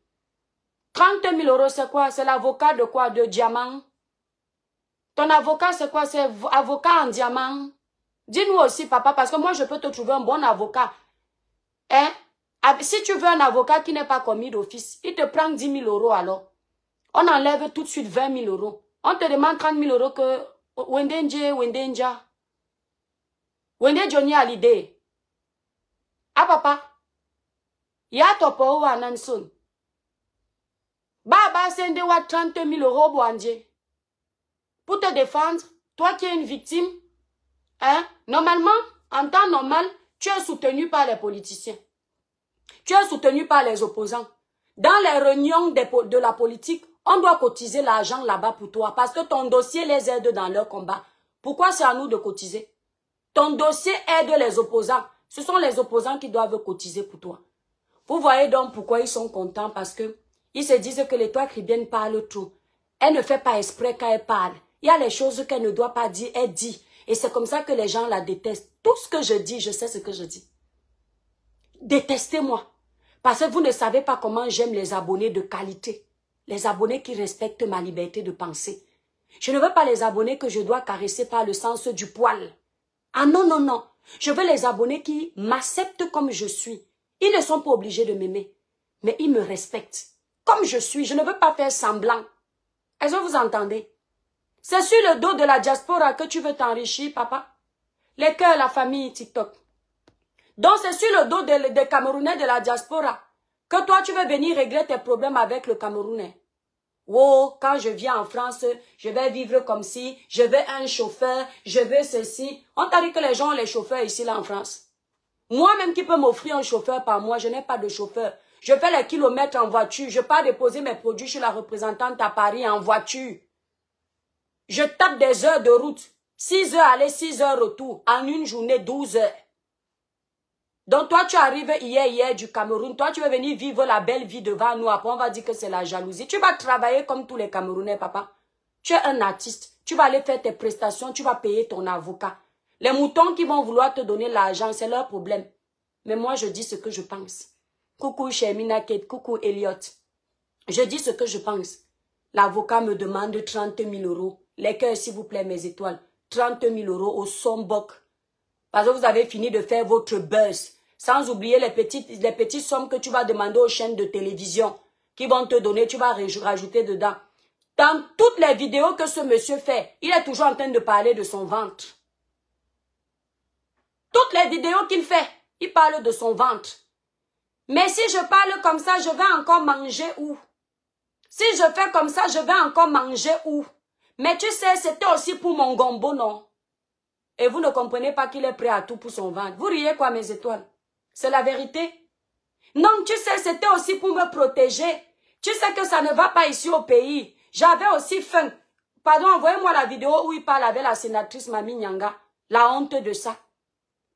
30 000 €, c'est quoi? C'est l'avocat de quoi? De diamant? Ton avocat, c'est quoi? C'est avocat en diamant? Dis-nous aussi, papa, parce que moi, je peux te trouver un bon avocat. Hein? Si tu veux un avocat qui n'est pas commis d'office, il te prend 10 000 € alors. On enlève tout de suite 20 000 €. On te demande 30 000 € que... Wendenja. Wende Johnny Hallyday. Ah papa. Ya topo wa nanson. Baba sende wa 30 000 € boanje. Pour te défendre, toi qui es une victime, hein, normalement, en temps normal, tu es soutenu par les politiciens. Tu es soutenu par les opposants. Dans les réunions de la politique, on doit cotiser l'argent là-bas pour toi parce que ton dossier les aide dans leur combat. Pourquoi c'est à nous de cotiser? Ton dossier aide les opposants. Ce sont les opposants qui doivent cotiser pour toi. Vous voyez donc pourquoi ils sont contents parce que ils se disent que l'étoile chrétienne parle trop. Elle ne fait pas exprès quand elle parle. Il y a les choses qu'elle ne doit pas dire, elle dit. Et c'est comme ça que les gens la détestent. Tout ce que je dis, je sais ce que je dis. Détestez-moi. Parce que vous ne savez pas comment j'aime les abonnés de qualité. Les abonnés qui respectent ma liberté de penser. Je ne veux pas les abonnés que je dois caresser par le sens du poil. Ah non, non, non. Je veux les abonnés qui m'acceptent comme je suis. Ils ne sont pas obligés de m'aimer. Mais ils me respectent. Comme je suis, je ne veux pas faire semblant. Est-ce que vous entendez? C'est sur le dos de la diaspora que tu veux t'enrichir, papa. Les cœurs, la famille, TikTok. Donc c'est sur le dos des Camerounais de la diaspora que toi tu veux venir régler tes problèmes avec le Camerounais. Oh, quand je viens en France, je vais vivre comme si, je veux un chauffeur, je veux ceci. On t'a dit que les gens ont les chauffeurs ici là en France. Moi-même qui peux m'offrir un chauffeur par mois, je n'ai pas de chauffeur. Je fais les kilomètres en voiture. Je pars déposer mes produits chez la représentante à Paris en voiture. Je tape des heures de route. 6 heures aller, 6 heures retour. En une journée, 12 heures. Donc toi, tu arrives hier du Cameroun. Toi, tu veux venir vivre la belle vie devant nous. Après, on va dire que c'est la jalousie. Tu vas travailler comme tous les Camerounais, papa. Tu es un artiste. Tu vas aller faire tes prestations. Tu vas payer ton avocat. Les moutons qui vont vouloir te donner l'argent, c'est leur problème. Mais moi, je dis ce que je pense. Coucou Shermina Kate, coucou Elliot. Je dis ce que je pense. L'avocat me demande 30 000 €. Les cœurs, s'il vous plaît, mes étoiles. 30 000 € au Sombok. Parce que vous avez fini de faire votre buzz. Sans oublier les petites sommes que tu vas demander aux chaînes de télévision. Qui vont te donner, tu vas rajouter dedans. Dans toutes les vidéos que ce monsieur fait, il est toujours en train de parler de son ventre. Toutes les vidéos qu'il fait, il parle de son ventre. Mais si je parle comme ça, je vais encore manger où? Si je fais comme ça, je vais encore manger où? Mais tu sais, c'était aussi pour mon gombo, non? Et vous ne comprenez pas qu'il est prêt à tout pour son ventre. Vous riez quoi, mes étoiles? C'est la vérité. Non, tu sais, c'était aussi pour me protéger. Tu sais que ça ne va pas ici au pays. J'avais aussi faim. Pardon, envoyez-moi la vidéo où il parle avec la sénatrice Mami Nyanga. La honte de ça.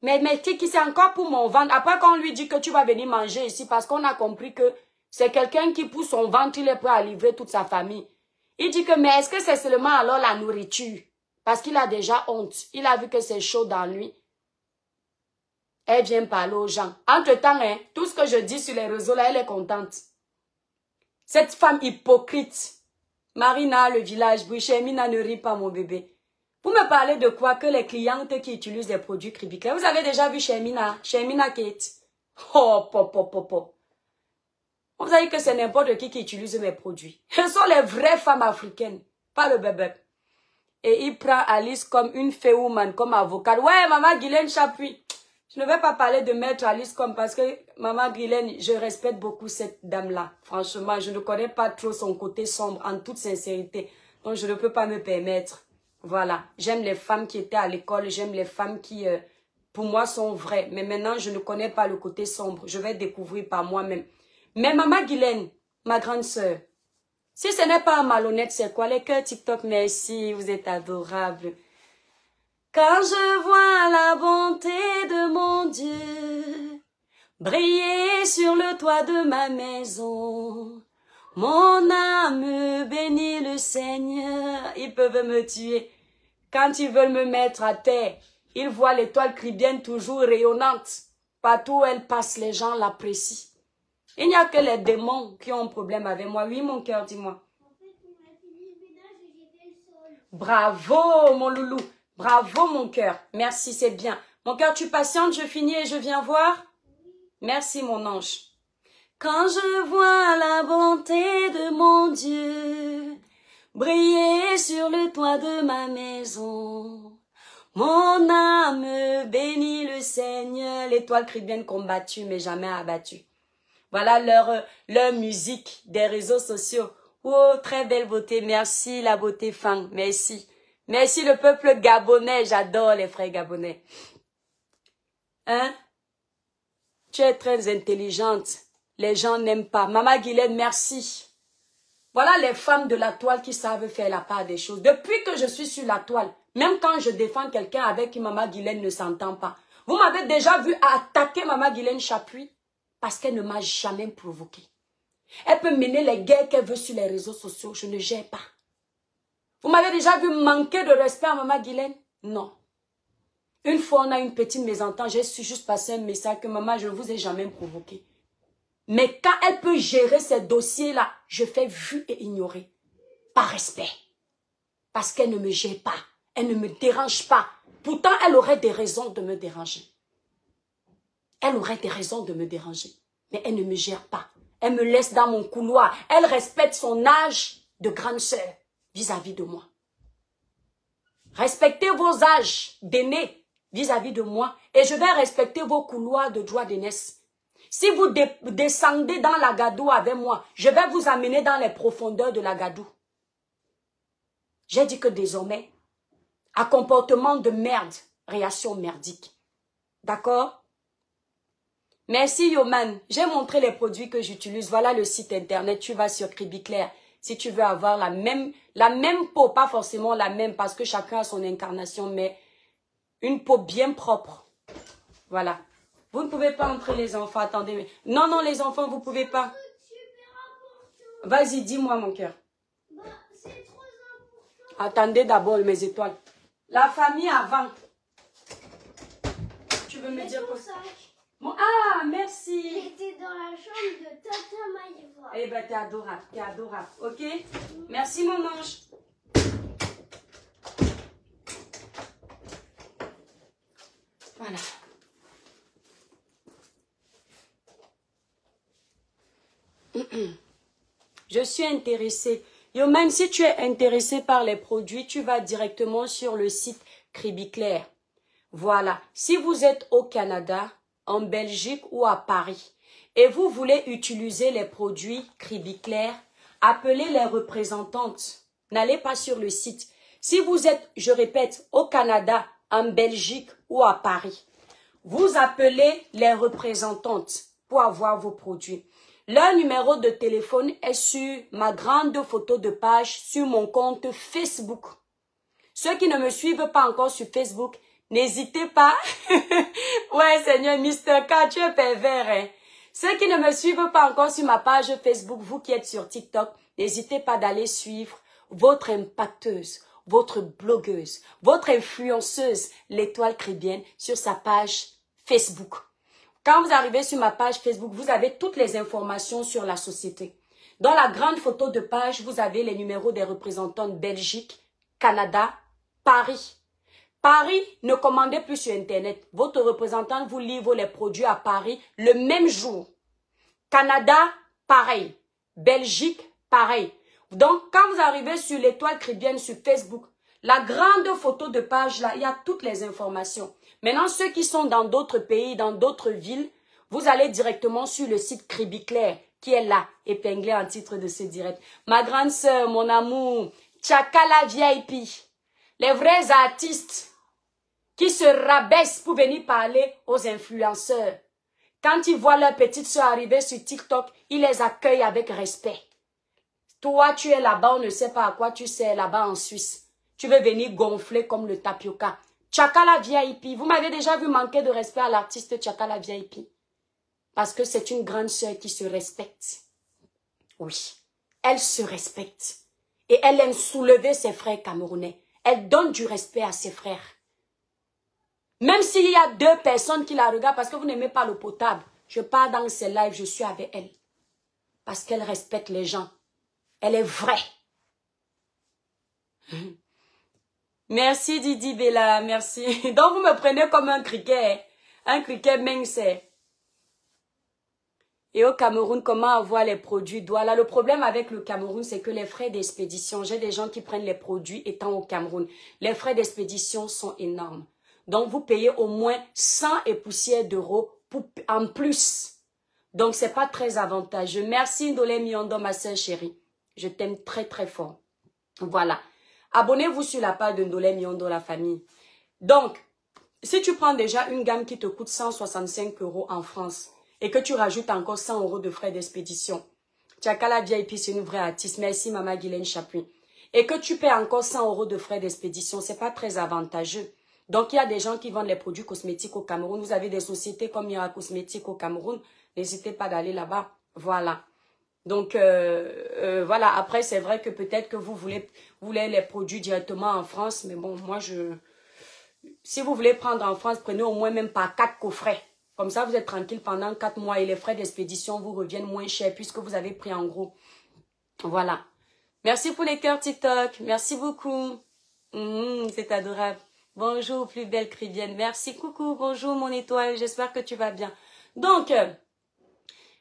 Mais Tiki, c'est encore pour mon ventre. Après, quand on lui dit que tu vas venir manger ici, parce qu'on a compris que c'est quelqu'un qui, pour son ventre, il est prêt à livrer toute sa famille. Il dit que, mais est-ce que c'est seulement alors la nourriture? Parce qu'il a déjà honte. Il a vu que c'est chaud dans lui. Elle vient parler aux gens. Entre-temps, hein, tout ce que je dis sur les réseaux, là, elle est contente. Cette femme hypocrite. Marina, le village, Chemina, ne rit pas, mon bébé. Vous me parlez de quoi? Que les clientes qui utilisent des produits Cribiclé. Vous avez déjà vu Chemina Kate? Oh, pop. Vous savez que c'est n'importe qui utilise mes produits. Ce sont les vraies femmes africaines, pas le bébé. Et il prend Alice comme une féwoman, comme avocate. Ouais, maman Guylaine Chapuis. Je ne vais pas parler de maître Alice comme parce que maman Guylaine, je respecte beaucoup cette dame-là. Franchement, je ne connais pas trop son côté sombre, en toute sincérité. Donc, je ne peux pas me permettre. Voilà. J'aime les femmes qui étaient à l'école. J'aime les femmes qui, pour moi, sont vraies. Mais maintenant, je ne connais pas le côté sombre. Je vais découvrir par moi-même. Mais maman Guylaine, ma grande sœur, si ce n'est pas un malhonnête, c'est quoi? Les cœurs TikTok, merci, vous êtes adorables. Quand je vois la bonté de mon Dieu briller sur le toit de ma maison, mon âme bénit le Seigneur. Ils peuvent me tuer. Quand ils veulent me mettre à terre, ils voient l'étoile chrétienne toujours rayonnante. Partout où elle passe, les gens l'apprécient. Il n'y a que les démons qui ont un problème avec moi. Oui, mon cœur, dis-moi. Bravo, mon loulou. Bravo, mon cœur. Merci, c'est bien. Mon cœur, tu patientes, je finis et je viens voir? Merci, mon ange. Quand je vois la bonté de mon Dieu briller sur le toit de ma maison, mon âme bénit le Seigneur. L'étoile chrétienne combattue, mais jamais abattue. Voilà leur musique des réseaux sociaux. Oh, très belle beauté. Merci, la beauté Fang. Merci. Merci, le peuple gabonais. J'adore les frères gabonais. Hein? Tu es très intelligente. Les gens n'aiment pas. Maman Guylaine, merci. Voilà les femmes de la toile qui savent faire la part des choses. Depuis que je suis sur la toile, même quand je défends quelqu'un avec qui Maman Guylaine ne s'entend pas, vous m'avez déjà vu attaquer Maman Guylaine Chapuis parce qu'elle ne m'a jamais provoqué. Elle peut mener les guerres qu'elle veut sur les réseaux sociaux. Je ne gère pas. Vous m'avez déjà vu manquer de respect à Maman Guylaine? Non. Une fois, on a une petite mésentente. J'ai su juste passer un message que maman, je ne vous ai jamais provoqué. Mais quand elle peut gérer ces dossiers-là, je fais vu et ignorer. Par respect. Parce qu'elle ne me gère pas. Elle ne me dérange pas. Pourtant, elle aurait des raisons de me déranger. Elle aurait des raisons de me déranger. Mais elle ne me gère pas. Elle me laisse dans mon couloir. Elle respecte son âge de grande sœur vis-à-vis de moi. Respectez vos âges d'aînés vis-à-vis de moi. Et je vais respecter vos couloirs de droit d'aînesse. Si vous descendez dans la gadou avec moi, je vais vous amener dans les profondeurs de la gadou. J'ai dit que désormais, à comportement de merde, réaction merdique. D'accord? Merci Yoman. J'ai montré les produits que j'utilise. Voilà le site internet. Tu vas sur Cribiclair. Si tu veux avoir la même peau, pas forcément la même parce que chacun a son incarnation, mais une peau bien propre. Voilà. Vous ne pouvez pas entrer les enfants. Attendez. Non, non, les enfants, vous ne pouvez pas. Vas-y, dis-moi mon cœur. C'est trop important. Attendez d'abord mes étoiles. La famille avant. Tu veux me dire quoi? Bon, ah, merci. J'étais dans la chambre de Tata Maïva. Eh ben, t'es adorable, ok? Merci, mon ange. Voilà. Je suis intéressée. Yo, même si tu es intéressé par les produits, tu vas directement sur le site Cribiclair. Voilà. Si vous êtes au Canada, en Belgique ou à Paris, et vous voulez utiliser les produits Cribiclair, appelez les représentantes. N'allez pas sur le site. Si vous êtes, je répète, au Canada, en Belgique ou à Paris, vous appelez les représentantes pour avoir vos produits. Leur numéro de téléphone est sur ma grande photo de page sur mon compte Facebook. Ceux qui ne me suivent pas encore sur Facebook, n'hésitez pas. Ouais, Seigneur, Mr. K, tu es pervers. Hein? Ceux qui ne me suivent pas encore sur ma page Facebook, vous qui êtes sur TikTok, n'hésitez pas d'aller suivre votre impacteuse, votre blogueuse, votre influenceuse, l'étoile chrétienne, sur sa page Facebook. Quand vous arrivez sur ma page Facebook, vous avez toutes les informations sur la société. Dans la grande photo de page, vous avez les numéros des représentants de Belgique, Canada, Paris. Paris, ne commandez plus sur Internet. Votre représentant vous livre les produits à Paris le même jour. Canada, pareil. Belgique, pareil. Donc, quand vous arrivez sur l'étoile chrétienne sur Facebook, la grande photo de page là, il y a toutes les informations. Maintenant, ceux qui sont dans d'autres pays, dans d'autres villes, vous allez directement sur le site Cribiclair, qui est là, épinglé en titre de ce direct. Ma grande sœur, mon amour, Tchakala VIP, les vrais artistes qui se rabaissent pour venir parler aux influenceurs. Quand ils voient leur petite sœur arriver sur TikTok, ils les accueillent avec respect. Toi, tu es là-bas, on ne sait pas à quoi tu sers là-bas en Suisse. Tu veux venir gonfler comme le tapioca. Tchakala VIP, vous m'avez déjà vu manquer de respect à l'artiste Tchakala VIP. Parce que c'est une grande sœur qui se respecte. Oui, elle se respecte. Et elle aime soulever ses frères camerounais. Elle donne du respect à ses frères. Même s'il y a deux personnes qui la regardent parce que vous n'aimez pas l'eau potable. Je pars dans ses lives, je suis avec elle. Parce qu'elle respecte les gens. Elle est vraie. Merci Didi Bella, merci. Donc vous me prenez comme un criquet. Un criquet mince. Et au Cameroun, comment avoir les produits Douala? Le problème avec le Cameroun, c'est que les frais d'expédition, j'ai des gens qui prennent les produits étant au Cameroun. Les frais d'expédition sont énormes. Donc vous payez au moins 100 et poussières d'euros en plus. Donc c'est pas très avantageux. Merci Ndolé Miondo, ma soeur chérie. Je t'aime très très fort. Voilà. Abonnez-vous sur la page de Ndolé Miondo, la famille. Donc, si tu prends déjà une gamme qui te coûte 165 € en France et que tu rajoutes encore 100 € de frais d'expédition, Tchakala VIP, c'est une vraie artiste. Merci Maman Guylaine Chapuis. Et que tu paies encore 100 € de frais d'expédition, c'est pas très avantageux. Donc, il y a des gens qui vendent les produits cosmétiques au Cameroun. Vous avez des sociétés comme Mira Cosmétiques au Cameroun. N'hésitez pas d'aller là-bas. Voilà. Donc, voilà. Après, c'est vrai que peut-être que vous voulez les produits directement en France. Mais bon, moi, si vous voulez prendre en France, prenez au moins même pas 4 coffrets. Comme ça, vous êtes tranquille pendant 4 mois et les frais d'expédition vous reviennent moins cher puisque vous avez pris en gros. Voilà. Merci pour les cœurs TikTok. Merci beaucoup. C'est adorable. Bonjour, plus belle Crivienne. Merci, coucou, bonjour mon étoile. J'espère que tu vas bien. Donc,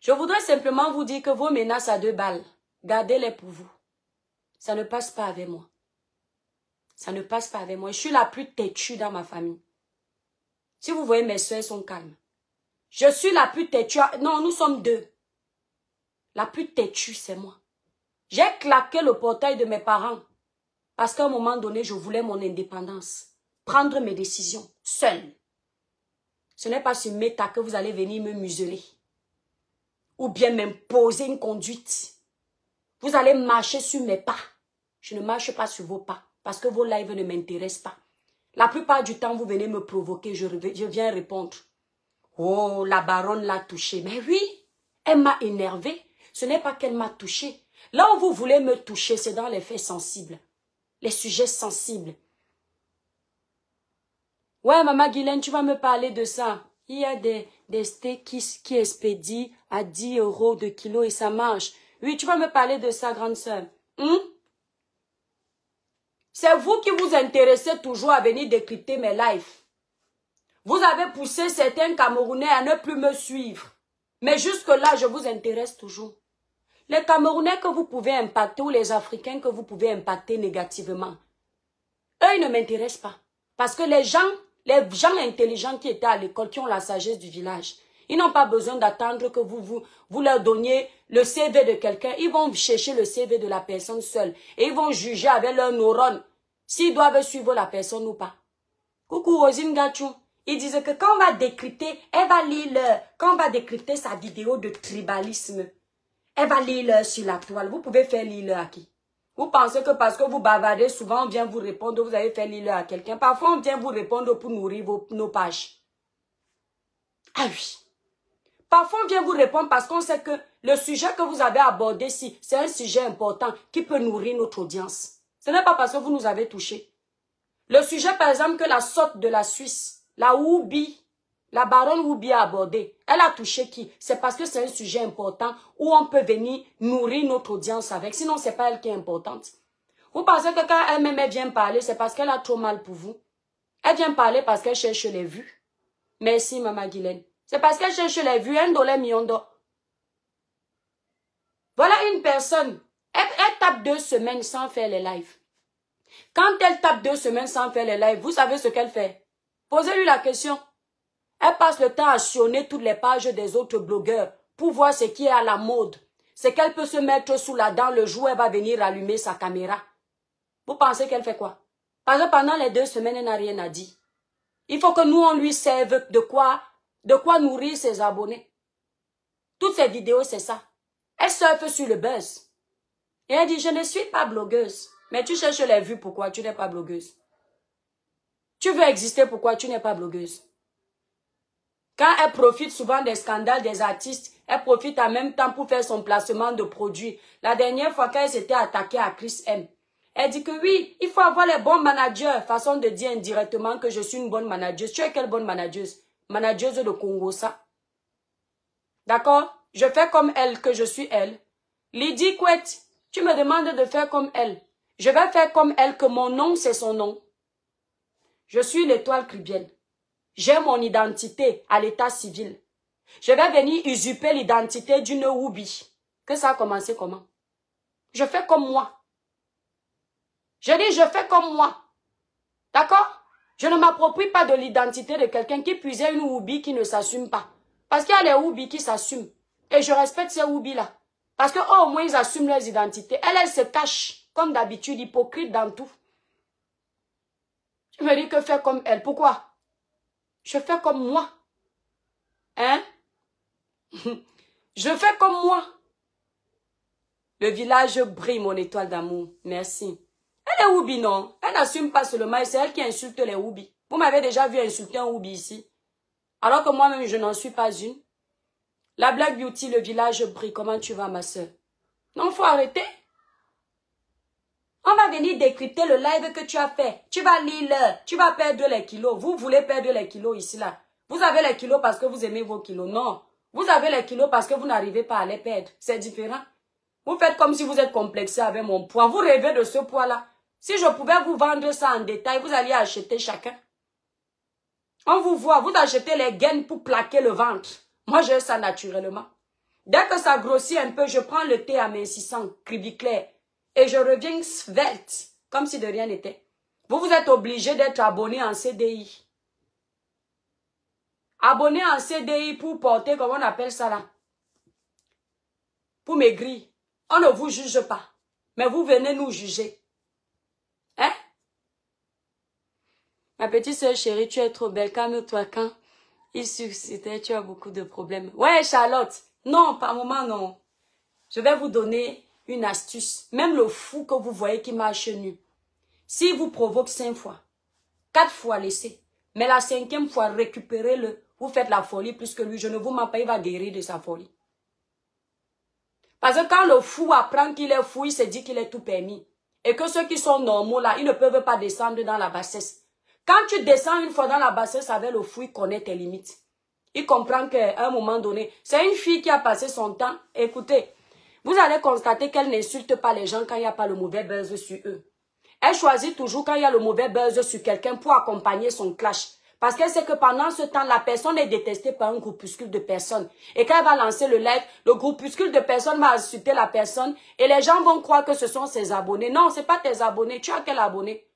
je voudrais simplement vous dire que vos menaces à 2 balles, gardez-les pour vous. Ça ne passe pas avec moi. Ça ne passe pas avec moi. Je suis la plus têtue dans ma famille. Si vous voyez, mes soeurs sont calmes. Je suis la plus têtue. Non, nous sommes 2. La plus têtue, c'est moi. J'ai claqué le portail de mes parents. Parce qu'à un moment donné, je voulais mon indépendance. Prendre mes décisions seule. Ce n'est pas sur Meta que vous allez venir me museler. Ou bien m'imposer une conduite. Vous allez marcher sur mes pas. Je ne marche pas sur vos pas. Parce que vos lives ne m'intéressent pas. La plupart du temps, vous venez me provoquer. Je viens répondre. Oh, la baronne l'a touché. Mais oui, elle m'a énervé. Ce n'est pas qu'elle m'a touché. Là où vous voulez me toucher, c'est dans les faits sensibles. Les sujets sensibles. Ouais, maman Guylaine, tu vas me parler de ça. Il y a des steaks qui expédient à 10 € de kilo et ça marche. Oui, tu vas me parler de ça, grande sœur. C'est vous qui vous intéressez toujours à venir décrypter mes lives. Vous avez poussé certains Camerounais à ne plus me suivre. Mais jusque-là, je vous intéresse toujours. Les Camerounais que vous pouvez impacter ou les Africains que vous pouvez impacter négativement, eux, ils ne m'intéressent pas. Parce que les gens intelligents qui étaient à l'école, qui ont la sagesse du village, ils n'ont pas besoin d'attendre que vous leur donniez le CV de quelqu'un. Ils vont chercher le CV de la personne seule. Et ils vont juger avec leurs neurones s'ils doivent suivre la personne ou pas. Coucou Rosine Gachou. Ils disent que quand on va décrypter, elle va lire, quand on va décrypter sa vidéo de tribalisme, elle va lire sur la toile. Vous pouvez faire lire à qui? Vous pensez que parce que vous bavardez, souvent on vient vous répondre, vous avez fait lire à quelqu'un. Parfois on vient vous répondre pour nourrir nos pages. Ah oui. Parfois on vient vous répondre parce qu'on sait que le sujet que vous avez abordé ici, c'est un sujet important qui peut nourrir notre audience. Ce n'est pas parce que vous nous avez touché. Le sujet par exemple que la sorte de la Suisse, la Whoopi, la baronne Whoopi a abordé, elle a touché qui? C'est parce que c'est un sujet important où on peut venir nourrir notre audience avec. Sinon, ce n'est pas elle qui est importante. Vous pensez que quand elle-même vient parler, c'est parce qu'elle a trop mal pour vous? Elle vient parler parce qu'elle cherche les vues. Merci, maman Guylaine. C'est parce qu'elle cherche les vues, $1 million. Voilà une personne. Elle tape 2 semaines sans faire les lives. Quand elle tape 2 semaines sans faire les lives, vous savez ce qu'elle fait? Posez-lui la question. Elle passe le temps à sillonner toutes les pages des autres blogueurs pour voir ce qui est à la mode. C'est qu'elle peut se mettre sous la dent le jour où elle va venir allumer sa caméra. Vous pensez qu'elle fait quoi? Parce que pendant les 2 semaines, elle n'a rien à dire. Il faut que nous, on lui serve de quoi nourrir ses abonnés. Toutes ces vidéos, c'est ça. Elle surfe sur le buzz. Et elle dit, je ne suis pas blogueuse. Mais tu cherches les vues, pourquoi tu n'es pas blogueuse? Tu veux exister, pourquoi tu n'es pas blogueuse? Quand elle profite souvent des scandales des artistes, elle profite en même temps pour faire son placement de produits. La dernière fois qu'elle s'était attaquée à Chris M, elle dit que oui, il faut avoir les bons managers. Façon de dire indirectement que je suis une bonne manageuse. Tu es quelle bonne manageuse? Manageuse de Congo, ça. D'accord? Je fais comme elle, que je suis elle. Lydie Couette, tu me demandes de faire comme elle. Je vais faire comme elle, que mon nom, c'est son nom. Je suis l'étoile cribienne. J'ai mon identité à l'état civil. Je vais venir usurper l'identité d'une Whoopi. Que ça a commencé comment? Je fais comme moi. Je dis, je fais comme moi. D'accord? Je ne m'approprie pas de l'identité de quelqu'un qui puisait une Whoopi qui ne s'assume pas. Parce qu'il y a les Whoopi qui s'assument. Et je respecte ces Whoopi-là. Parce que au moins, ils assument leurs identités. Elle se cache, comme d'habitude, hypocrite dans tout. Tu me dis que faire comme elle. Pourquoi? Je fais comme moi. Hein? Je fais comme moi. Le village brille, mon étoile d'amour. Merci. Elle est Whoopi, non? Elle n'assume pas seulement. C'est elle qui insulte les Whoopi. Vous m'avez déjà vu insulter un Whoopi ici. Alors que moi-même, je n'en suis pas une. La Black Beauty, le village brille. Comment tu vas, ma soeur? Non, faut arrêter. On va venir décrypter le live que tu as fait. Tu vas lire l'heure. Tu vas perdre les kilos. Vous voulez perdre les kilos ici, là. Vous avez les kilos parce que vous aimez vos kilos. Non. Vous avez les kilos parce que vous n'arrivez pas à les perdre. C'est différent. Vous faites comme si vous êtes complexé avec mon poids. Vous rêvez de ce poids-là. Si je pouvais vous vendre ça en détail, vous alliez acheter chacun. On vous voit. Vous achetez les gaines pour plaquer le ventre. Moi, j'ai ça naturellement. Dès que ça grossit un peu, je prends le thé amincissant, cribiclair. Et je reviens svelte, comme si de rien n'était. Vous êtes obligé d'être abonné en CDI. Abonné en CDI pour porter, comment on appelle ça là? Pour maigrir. On ne vous juge pas. Mais vous venez nous juger. Hein? Ma petite soeur chérie, tu es trop belle. Calme-toi quand? Il suscitait, tu as beaucoup de problèmes. Ouais, Charlotte. Non, par moment, non. Je vais vous donner une astuce. Même le fou que vous voyez qui marche nu. S'il vous provoque 5 fois, 4 fois, laissez. Mais la 5e fois, récupérez-le. Vous faites la folie plus que lui. Je ne vous mens pas, il va guérir de sa folie. Parce que quand le fou apprend qu'il est fou, il se dit qu'il est tout permis. Et que ceux qui sont normaux là, ils ne peuvent pas descendre dans la bassesse. Quand tu descends une fois dans la bassesse avec le fou, il connaît tes limites. Il comprend qu'à un moment donné, c'est une fille qui a passé son temps. Écoutez, vous allez constater qu'elle n'insulte pas les gens quand il n'y a pas le mauvais buzz sur eux. Elle choisit toujours quand il y a le mauvais buzz sur quelqu'un pour accompagner son clash. Parce qu'elle sait que pendant ce temps, la personne est détestée par un groupuscule de personnes. Et quand elle va lancer le live, le groupuscule de personnes va insulter la personne. Et les gens vont croire que ce sont ses abonnés. Non, ce n'est pas tes abonnés. Tu as quel abonné?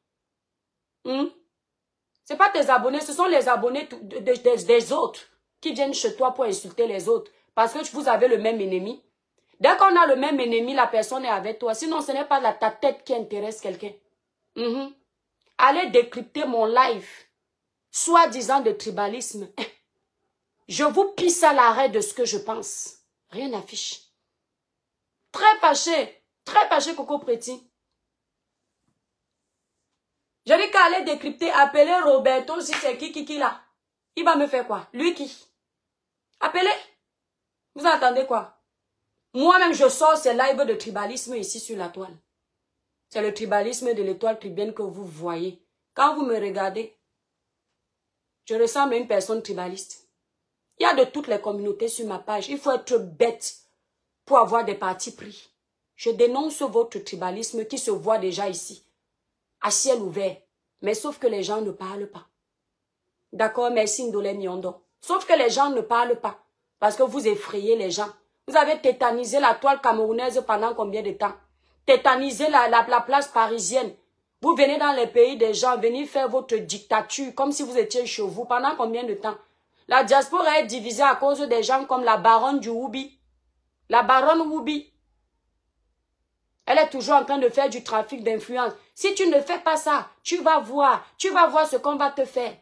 Ce n'est pas tes abonnés, ce sont les abonnés des autres qui viennent chez toi pour insulter les autres. Parce que vous avez le même ennemi. Dès qu'on a le même ennemi, la personne est avec toi. Sinon, ce n'est pas ta tête qui intéresse quelqu'un. Allez décrypter mon live, soi-disant de tribalisme. Je vous pisse à l'arrêt de ce que je pense. Rien n'affiche. Très fâché, Coco Préti. Je dis qu'à aller décrypter, appeler Roberto si c'est qui là. Il va me faire quoi? Lui qui? Appelez. Vous entendez quoi? Moi-même, je sors ces lives de tribalisme ici sur la toile. C'est le tribalisme de l'étoile tribienne que vous voyez. Quand vous me regardez, je ressemble à une personne tribaliste. Il y a de toutes les communautés sur ma page. Il faut être bête pour avoir des partis pris. Je dénonce votre tribalisme qui se voit déjà ici, à ciel ouvert. Mais sauf que les gens ne parlent pas. D'accord, merci Ndolé Miondo. Sauf que les gens ne parlent pas. Parce que vous effrayez les gens. Vous avez tétanisé la toile camerounaise pendant combien de temps? Tétanisé la place parisienne. Vous venez dans les pays des gens, venez faire votre dictature comme si vous étiez chez vous. Pendant combien de temps? La diaspora est divisée à cause des gens comme la baronne du Woubi. La baronne Woubi. Elle est toujours en train de faire du trafic d'influence. Si tu ne fais pas ça, tu vas voir ce qu'on va te faire.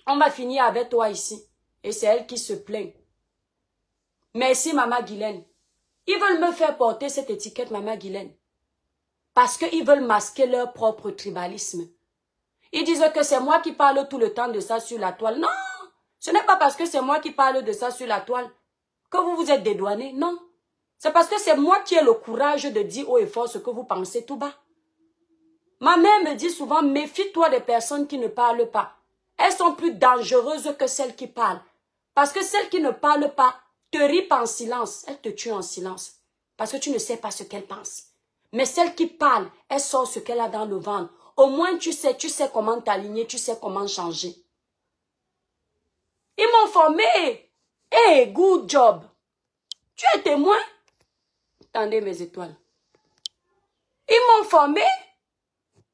On va finir avec toi ici. Et c'est elle qui se plaint. Merci, Maman Guylaine. Ils veulent me faire porter cette étiquette, Maman Guylaine. Parce qu'ils veulent masquer leur propre tribalisme. Ils disent que c'est moi qui parle tout le temps de ça sur la toile. Non, ce n'est pas parce que c'est moi qui parle de ça sur la toile que vous vous êtes dédouanés. Non, c'est parce que c'est moi qui ai le courage de dire haut et fort ce que vous pensez tout bas. Ma mère me dit souvent, méfie-toi des personnes qui ne parlent pas. Elles sont plus dangereuses que celles qui parlent. Parce que celles qui ne parlent pas te ripent en silence. Elles te tuent en silence. Parce que tu ne sais pas ce qu'elles pensent. Mais celle qui parle, elle sort ce qu'elle a dans le ventre. Au moins, tu sais comment t'aligner, tu sais comment changer. Ils m'ont formé. Hey, good job. Tu es témoin? Attendez mes étoiles. Ils m'ont formé.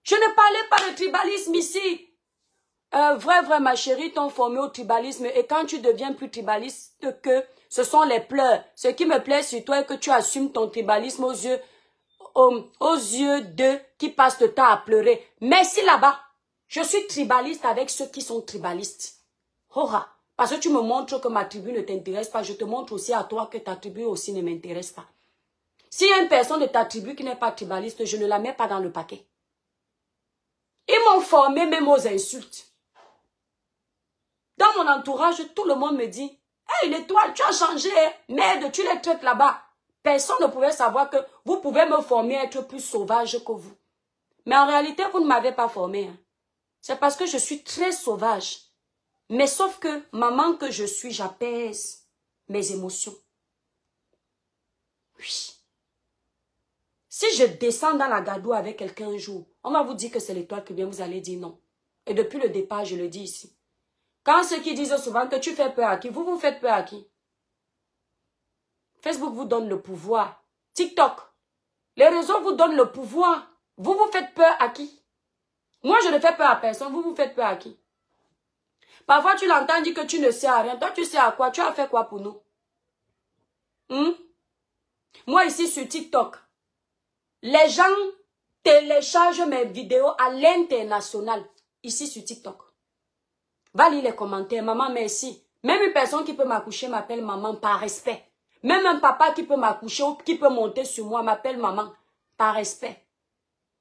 Je ne parlais pas de tribalisme ici. Vrai, ma chérie, t'ont formé au tribalisme. Et quand tu deviens plus tribaliste que ce sont les pleurs. Ce qui me plaît sur toi est que tu assumes ton tribalisme aux yeux d'eux qui passent le temps à pleurer. Merci là-bas. Je suis tribaliste avec ceux qui sont tribalistes. Hora. Parce que tu me montres que ma tribu ne t'intéresse pas. Je te montre aussi à toi que ta tribu aussi ne m'intéresse pas. S'il y a une personne de ta tribu qui n'est pas tribaliste, je ne la mets pas dans le paquet. Ils m'ont formé même aux insultes. Dans mon entourage, tout le monde me dit, « Hey, l'étoile, tu as changé, hein? Merde, tu les traites là-bas. » Personne ne pouvait savoir que vous pouvez me former à être plus sauvage que vous. Mais en réalité, vous ne m'avez pas formé. Hein. C'est parce que je suis très sauvage. Mais sauf que, maman que je suis, j'apaise mes émotions. Oui. Si je descends dans la gadoue avec quelqu'un un jour, on va vous dire que c'est l'étoile qui vient, vous allez dire non. Et depuis le départ, je le dis ici. Quand ceux qui disent souvent que tu fais peur à qui, vous faites peur à qui? Facebook vous donne le pouvoir. TikTok, les réseaux vous donnent le pouvoir. Vous faites peur à qui? Moi, je ne fais peur à personne. Vous faites peur à qui? Parfois, tu l'entends dire que tu ne sais à rien. Toi, tu sais à quoi? Tu as fait quoi pour nous? Moi, ici, sur TikTok, les gens téléchargent mes vidéos à l'international. Ici, sur TikTok. Va lire les commentaires. Maman, merci. Même une personne qui peut m'accoucher m'appelle maman par respect. Même un papa qui peut m'accoucher ou qui peut monter sur moi m'appelle maman par respect.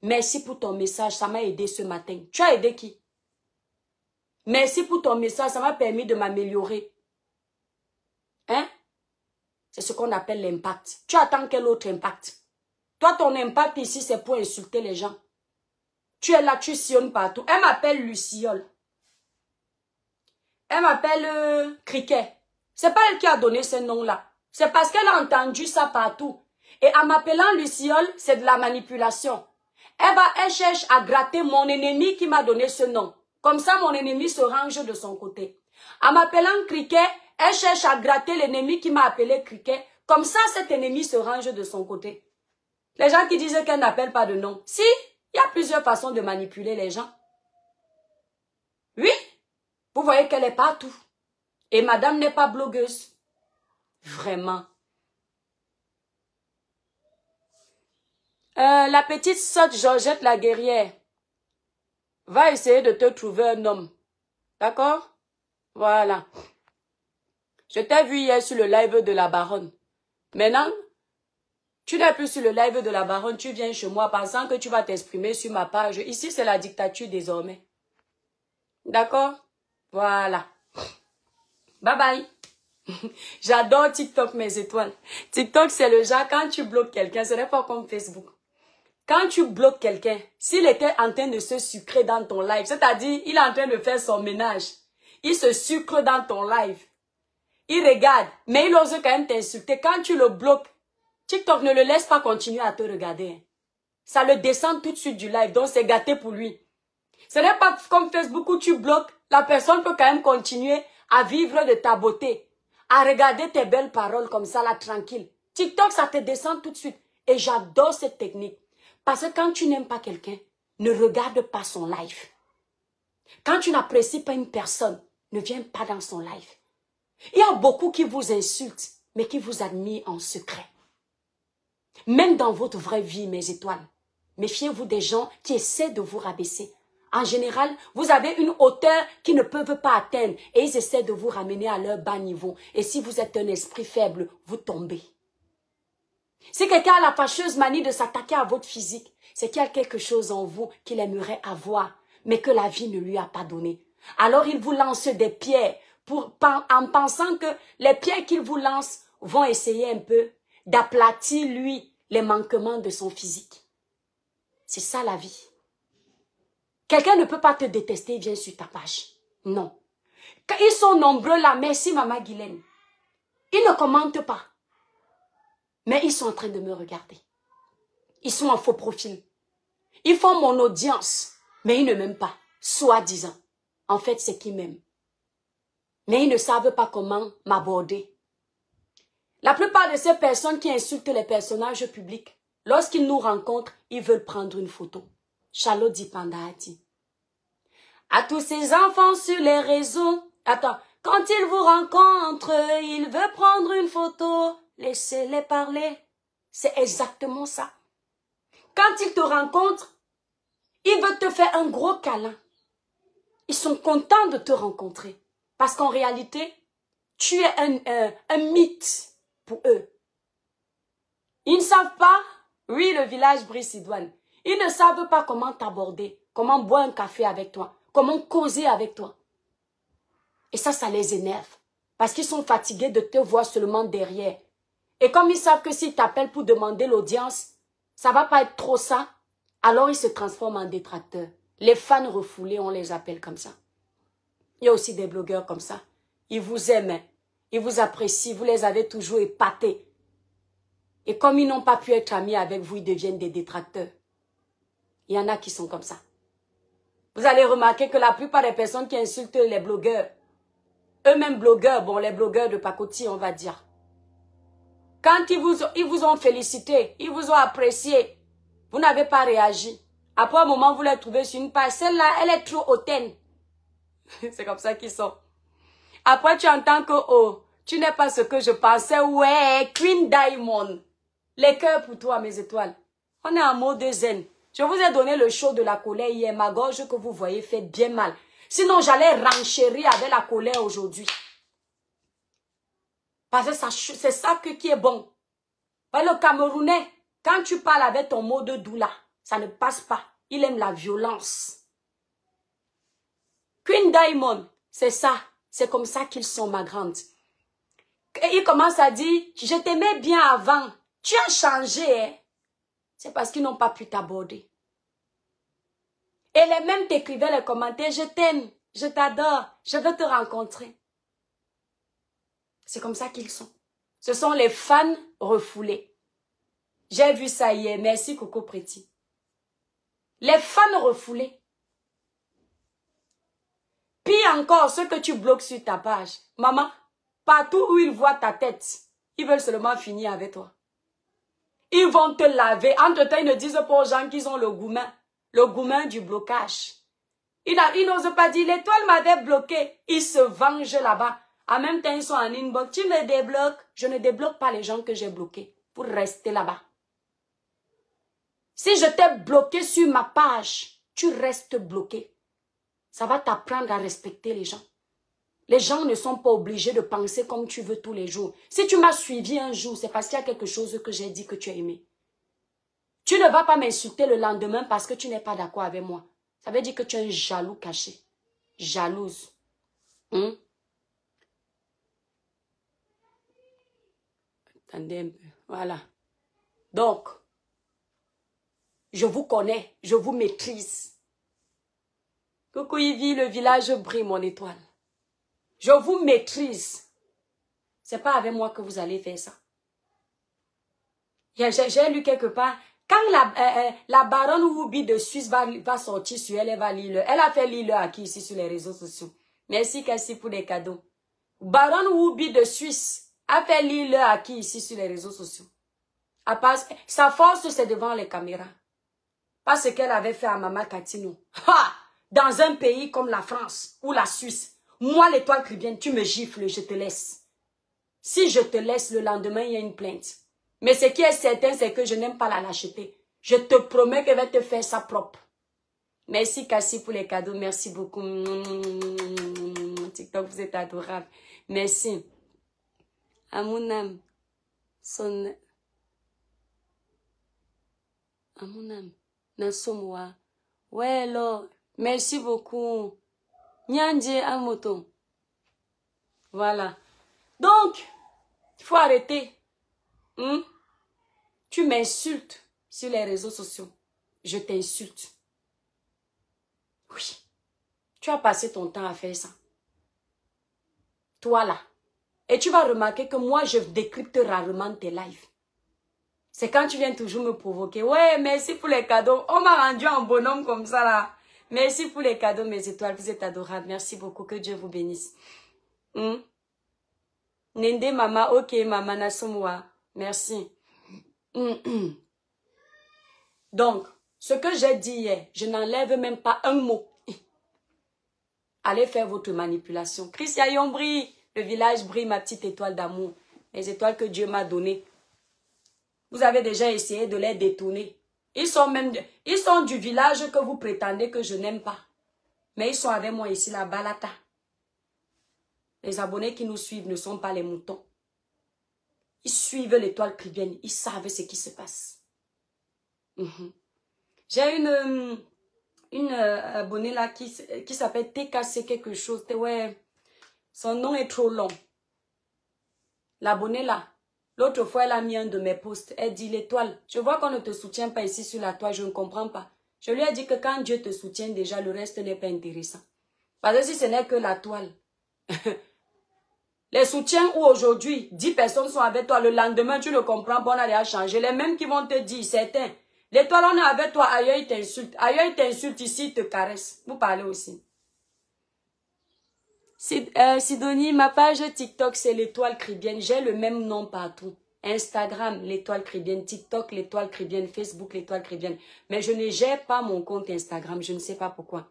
Merci pour ton message, ça m'a aidé ce matin. Tu as aidé qui? Merci pour ton message, ça m'a permis de m'améliorer. Hein? C'est ce qu'on appelle l'impact. Tu attends quel autre impact? Toi, ton impact ici, c'est pour insulter les gens. Tu es là, tu sillonnes partout. Elle m'appelle Luciole. Elle m'appelle Criquet. C'est pas elle qui a donné ce nom-là. C'est parce qu'elle a entendu ça partout. Et en m'appelant Luciole, c'est de la manipulation. Elle cherche à gratter mon ennemi qui m'a donné ce nom. Comme ça, mon ennemi se range de son côté. En m'appelant Criquet, elle cherche à gratter l'ennemi qui m'a appelé Criquet. Comme ça, cet ennemi se range de son côté. Les gens qui disent qu'elle n'appelle pas de nom. Si, il y a plusieurs façons de manipuler les gens. Oui, vous voyez qu'elle est partout. Et madame n'est pas blogueuse. Vraiment. La petite sotte Georgette la guerrière va essayer de te trouver un homme. D'accord? Voilà. Je t'ai vu hier sur le live de la baronne. Maintenant, tu n'es plus sur le live de la baronne, tu viens chez moi pensant que tu vas t'exprimer sur ma page. Ici, c'est la dictature désormais. D'accord? Voilà. Bye bye. J'adore TikTok, mes étoiles. TikTok, c'est le genre, quand tu bloques quelqu'un, ce n'est pas comme Facebook. Quand tu bloques quelqu'un, s'il était en train de se sucrer dans ton live, c'est-à-dire, il est en train de faire son ménage, il se sucre dans ton live, il regarde, mais il ose quand même t'insulter. Quand tu le bloques, TikTok ne le laisse pas continuer à te regarder. Ça le descend tout de suite du live, donc c'est gâté pour lui. Ce n'est pas comme Facebook où tu bloques, la personne peut quand même continuer à vivre de ta beauté, à regarder tes belles paroles comme ça, là, tranquille. TikTok, ça te descend tout de suite. Et j'adore cette technique. Parce que quand tu n'aimes pas quelqu'un, ne regarde pas son live. Quand tu n'apprécies pas une personne, ne viens pas dans son live. Il y a beaucoup qui vous insultent, mais qui vous admirent en secret. Même dans votre vraie vie, mes étoiles, méfiez-vous des gens qui essaient de vous rabaisser. En général, vous avez une hauteur qu'ils ne peuvent pas atteindre et ils essaient de vous ramener à leur bas niveau. Et si vous êtes un esprit faible, vous tombez. Si quelqu'un a la fâcheuse manie de s'attaquer à votre physique, c'est qu'il y a quelque chose en vous qu'il aimerait avoir, mais que la vie ne lui a pas donné. Alors il vous lance des pierres en pensant que les pierres qu'il vous lance vont essayer un peu d'aplatir lui les manquements de son physique. C'est ça la vie. Quelqu'un ne peut pas te détester, il vient sur ta page. Non. Quand ils sont nombreux là, merci Maman Guylaine. Ils ne commentent pas. Mais ils sont en train de me regarder. Ils sont en faux profil. Ils font mon audience, mais ils ne m'aiment pas, soi-disant. En fait, c'est qu'ils m'aiment. Mais ils ne savent pas comment m'aborder. La plupart de ces personnes qui insultent les personnages publics, lorsqu'ils nous rencontrent, ils veulent prendre une photo. Charlotte Dipanda a dit. À tous ces enfants sur les réseaux, attends, quand ils vous rencontrent, ils veulent prendre une photo, laissez-les parler. C'est exactement ça. Quand ils te rencontrent, ils veulent te faire un gros câlin. Ils sont contents de te rencontrer. Parce qu'en réalité, tu es un mythe pour eux. Ils ne savent pas, oui, le village Brice-Idoine, ils ne savent pas comment t'aborder, comment boire un café avec toi, comment causer avec toi. Et ça les énerve. Parce qu'ils sont fatigués de te voir seulement derrière. Et comme ils savent que s'ils t'appellent pour demander l'audience, ça va pas être trop ça, alors ils se transforment en détracteurs. Les fans refoulés, on les appelle comme ça. Il y a aussi des blogueurs comme ça. Ils vous aiment, ils vous apprécient, vous les avez toujours épatés. Et comme ils n'ont pas pu être amis avec vous, ils deviennent des détracteurs. Il y en a qui sont comme ça. Vous allez remarquer que la plupart des personnes qui insultent les blogueurs, eux-mêmes blogueurs, bon, les blogueurs de pacotille, on va dire. Quand ils vous ont félicité, ils vous ont apprécié, vous n'avez pas réagi. Après un moment, vous les trouvez sur une page. Celle-là, elle est trop hautaine. C'est comme ça qu'ils sont. Après, tu entends que, oh, tu n'es pas ce que je pensais. Ouais, Queen Diamond. Les cœurs pour toi, mes étoiles. On est en mode zen. Je vous ai donné le show de la colère hier. Ma gorge que vous voyez fait bien mal. Sinon, j'allais renchérir avec la colère aujourd'hui. Parce que c'est ça qui est bon. Le Camerounais, quand tu parles avec ton mot de doula, ça ne passe pas. Il aime la violence. Queen Diamond, c'est ça. C'est comme ça qu'ils sont, ma grande. Et il commence à dire, je t'aimais bien avant. Tu as changé, hein. C'est parce qu'ils n'ont pas pu t'aborder. Et les mêmes t'écrivaient les commentaires, je t'aime, je t'adore, je veux te rencontrer. C'est comme ça qu'ils sont. Ce sont les fans refoulés. J'ai vu ça hier, merci Coco Pretty. Les fans refoulés. Pire encore, ceux que tu bloques sur ta page. Maman, partout où ils voient ta tête, ils veulent seulement finir avec toi. Ils vont te laver. Entre-temps, ils ne disent pas aux gens qu'ils ont le gourmand du blocage. Ils n'osent pas dire, l'étoile m'avait bloqué. Ils se vengent là-bas. En même temps, ils sont en inbox. Tu me débloques. Je ne débloque pas les gens que j'ai bloqués pour rester là-bas. Si je t'ai bloqué sur ma page, tu restes bloqué. Ça va t'apprendre à respecter les gens. Les gens ne sont pas obligés de penser comme tu veux tous les jours. Si tu m'as suivi un jour, c'est parce qu'il y a quelque chose que j'ai dit que tu as aimé. Tu ne vas pas m'insulter le lendemain parce que tu n'es pas d'accord avec moi. Ça veut dire que tu es un jaloux caché. Jalouse. Attendez un peu. Voilà. Donc, je vous connais, je vous maîtrise. Coucou Yvi, le village brille, mon étoile. Je vous maîtrise. C'est pas avec moi que vous allez faire ça. J'ai lu quelque part, quand la baronne Woubi de Suisse va sortir sur elle, elle va lire. Elle a fait lire à qui ici sur les réseaux sociaux. Merci Cassie pour les cadeaux. Baronne Woubi de Suisse a fait lire à qui ici sur les réseaux sociaux. Sa force, c'est devant les caméras. Pas ce qu'elle avait fait à Maman Catino. Ha! Dans un pays comme la France ou la Suisse, moi, l'étoile chrétienne, tu me gifles, je te laisse. Si je te laisse, le lendemain, il y a une plainte. Mais ce qui est certain, c'est que je n'aime pas la lâcheté. Je te promets qu'elle va te faire ça propre. Merci Cassie pour les cadeaux. Merci beaucoup. TikTok, vous êtes adorable. Merci. À mon âme. À mon âme. Nasomoa. Ouais, là. Merci beaucoup. Nyandje Amoto. Voilà. Donc, il faut arrêter. Tu m'insultes sur les réseaux sociaux. Je t'insulte. Oui. Tu as passé ton temps à faire ça. Toi là. Et tu vas remarquer que moi, je décrypte rarement tes lives. C'est quand tu viens toujours me provoquer. Ouais, merci pour les cadeaux. On m'a rendu en bonhomme comme ça là. Merci pour les cadeaux, mes étoiles. Vous êtes adorables. Merci beaucoup. Que Dieu vous bénisse. Nende Mama. Ok, Mama Nasomoa. Merci. Donc, ce que j'ai dit hier, je n'enlève même pas un mot. Allez faire votre manipulation. Christian Yombri, le village brille, ma petite étoile d'amour. Les étoiles que Dieu m'a données. Vous avez déjà essayé de les détourner. Ils sont du village que vous prétendez que je n'aime pas. Mais ils sont avec moi ici, la Balata. Les abonnés qui nous suivent ne sont pas les moutons. Ils suivent l'étoile chrétienne. Ils savent ce qui se passe. J'ai une abonnée là qui s'appelle TKC quelque chose. Ouais, son nom est trop long. L'abonnée là. L'autre fois, elle a mis un de mes posts. Elle dit, l'étoile, je vois qu'on ne te soutient pas ici sur la toile, je ne comprends pas. Je lui ai dit que quand Dieu te soutient déjà, le reste n'est pas intéressant. Parce que si ce n'est que la toile. Les soutiens où aujourd'hui, 10 personnes sont avec toi, le lendemain, tu ne comprends pas, on a déjà changé. Les mêmes qui vont te dire, certains, l'étoile, on est avec toi, ailleurs, ils t'insultent. Ailleurs, ils t'insultent, ici, ils te caressent. Vous parlez aussi. Sidonie, ma page TikTok, c'est l'étoile chrétienne. J'ai le même nom partout. Instagram, l'étoile chrétienne. TikTok, l'étoile chrétienne. Facebook, l'étoile chrétienne. Mais je ne gère pas mon compte Instagram. Je ne sais pas pourquoi.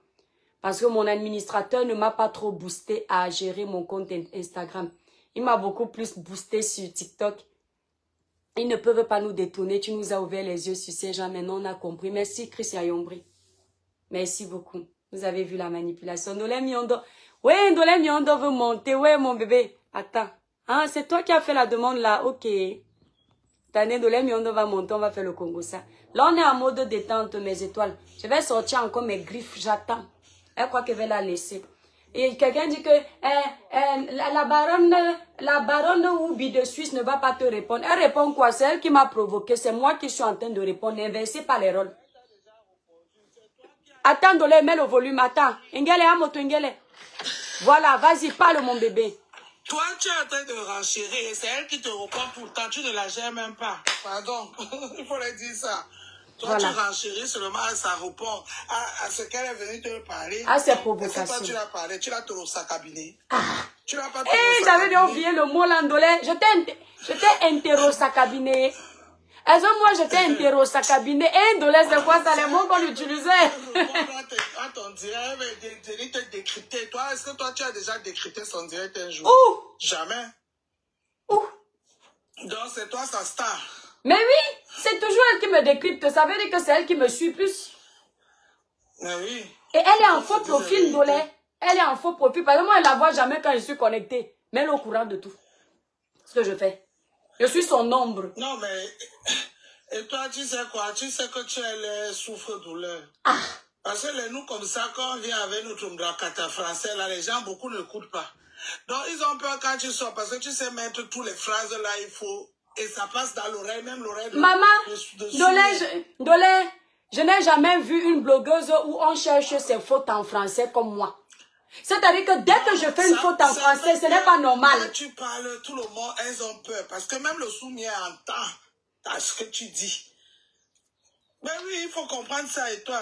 Parce que mon administrateur ne m'a pas trop boosté à gérer mon compte Instagram. Il m'a beaucoup plus boosté sur TikTok. Ils ne peuvent pas nous détourner. Tu nous as ouvert les yeux sur ces gens. Maintenant, on a compris. Merci, Christian Yombri. Merci beaucoup. Vous avez vu la manipulation. Ndolé Miondo. Ouais, Ndolé Miondo veut monter. Ouais, mon bébé. Attends. Ah, c'est toi qui as fait la demande là. Ok. Tane Ndolé Miondo va monter, on va faire le Congo ça. Là, on est en mode détente, mes étoiles. Je vais sortir encore mes griffes, j'attends. Elle croit qu'elle va la laisser. Et quelqu'un dit que la baronne Oubi de Suisse ne va pas te répondre. Elle répond quoi? C'est elle qui m'a provoqué. C'est moi qui suis en train de répondre. Inversez pas les rôles. Attends, Ndolé, mets le volume. Attends. Ngele, amoto Ngele. Voilà, vas-y, parle mon bébé. Toi, tu es en train de renchérir. C'est elle qui te répond tout le temps. Tu ne la gères même pas. Pardon. Il faut leur dire ça. Toi, voilà. Tu renchéris seulement à sa réponse, à ce qu'elle est venue te parler. À ses provocations. Toi, tu l'as parlé. Tu l'as trop sacabiné. Ah. Tu l'as pas j'avais oublié le mot landolais. Je t'ai interro-sacabiné. Est-ce que moi, j'étais interro-sacabiné? Et Ndolé, c'est quoi ça, les mots qu'on utilisait? Quand ton direct te décrypter, toi, est-ce que toi, tu as déjà décrypté son direct un jour? Où? Jamais. Où? Donc, c'est toi sa star. Mais oui, c'est toujours elle qui me décrypte. Ça veut dire que c'est elle qui me suit plus. Mais oui. Et elle est en faux profil, Ndolé. Elle est en faux profil. Par exemple, moi, elle la voit jamais quand je suis connectée. Mais elle est au courant de tout. Ce que je fais. Je suis son ombre. Non, mais... Et toi, tu sais quoi? Tu sais que tu es le souffre-douleur. Ah. Parce que nous, comme ça, quand on vient avec notre Mdrakata français, là, les gens, beaucoup n'écoutent pas. Donc, ils ont peur quand tu sors. Parce que tu sais mettre toutes les phrases là, il faut... Et ça passe dans l'oreille, même l'oreille de... Maman, Ndolé, je n'ai jamais vu une blogueuse où on cherche ses fautes en français comme moi. C'est-à-dire que dès que je fais une faute en français, ce n'est pas normal. Quand tu parles, tout le monde, elles ont peur. Parce que même le soumier entend ce que tu dis. Mais oui, il faut comprendre ça, et toi.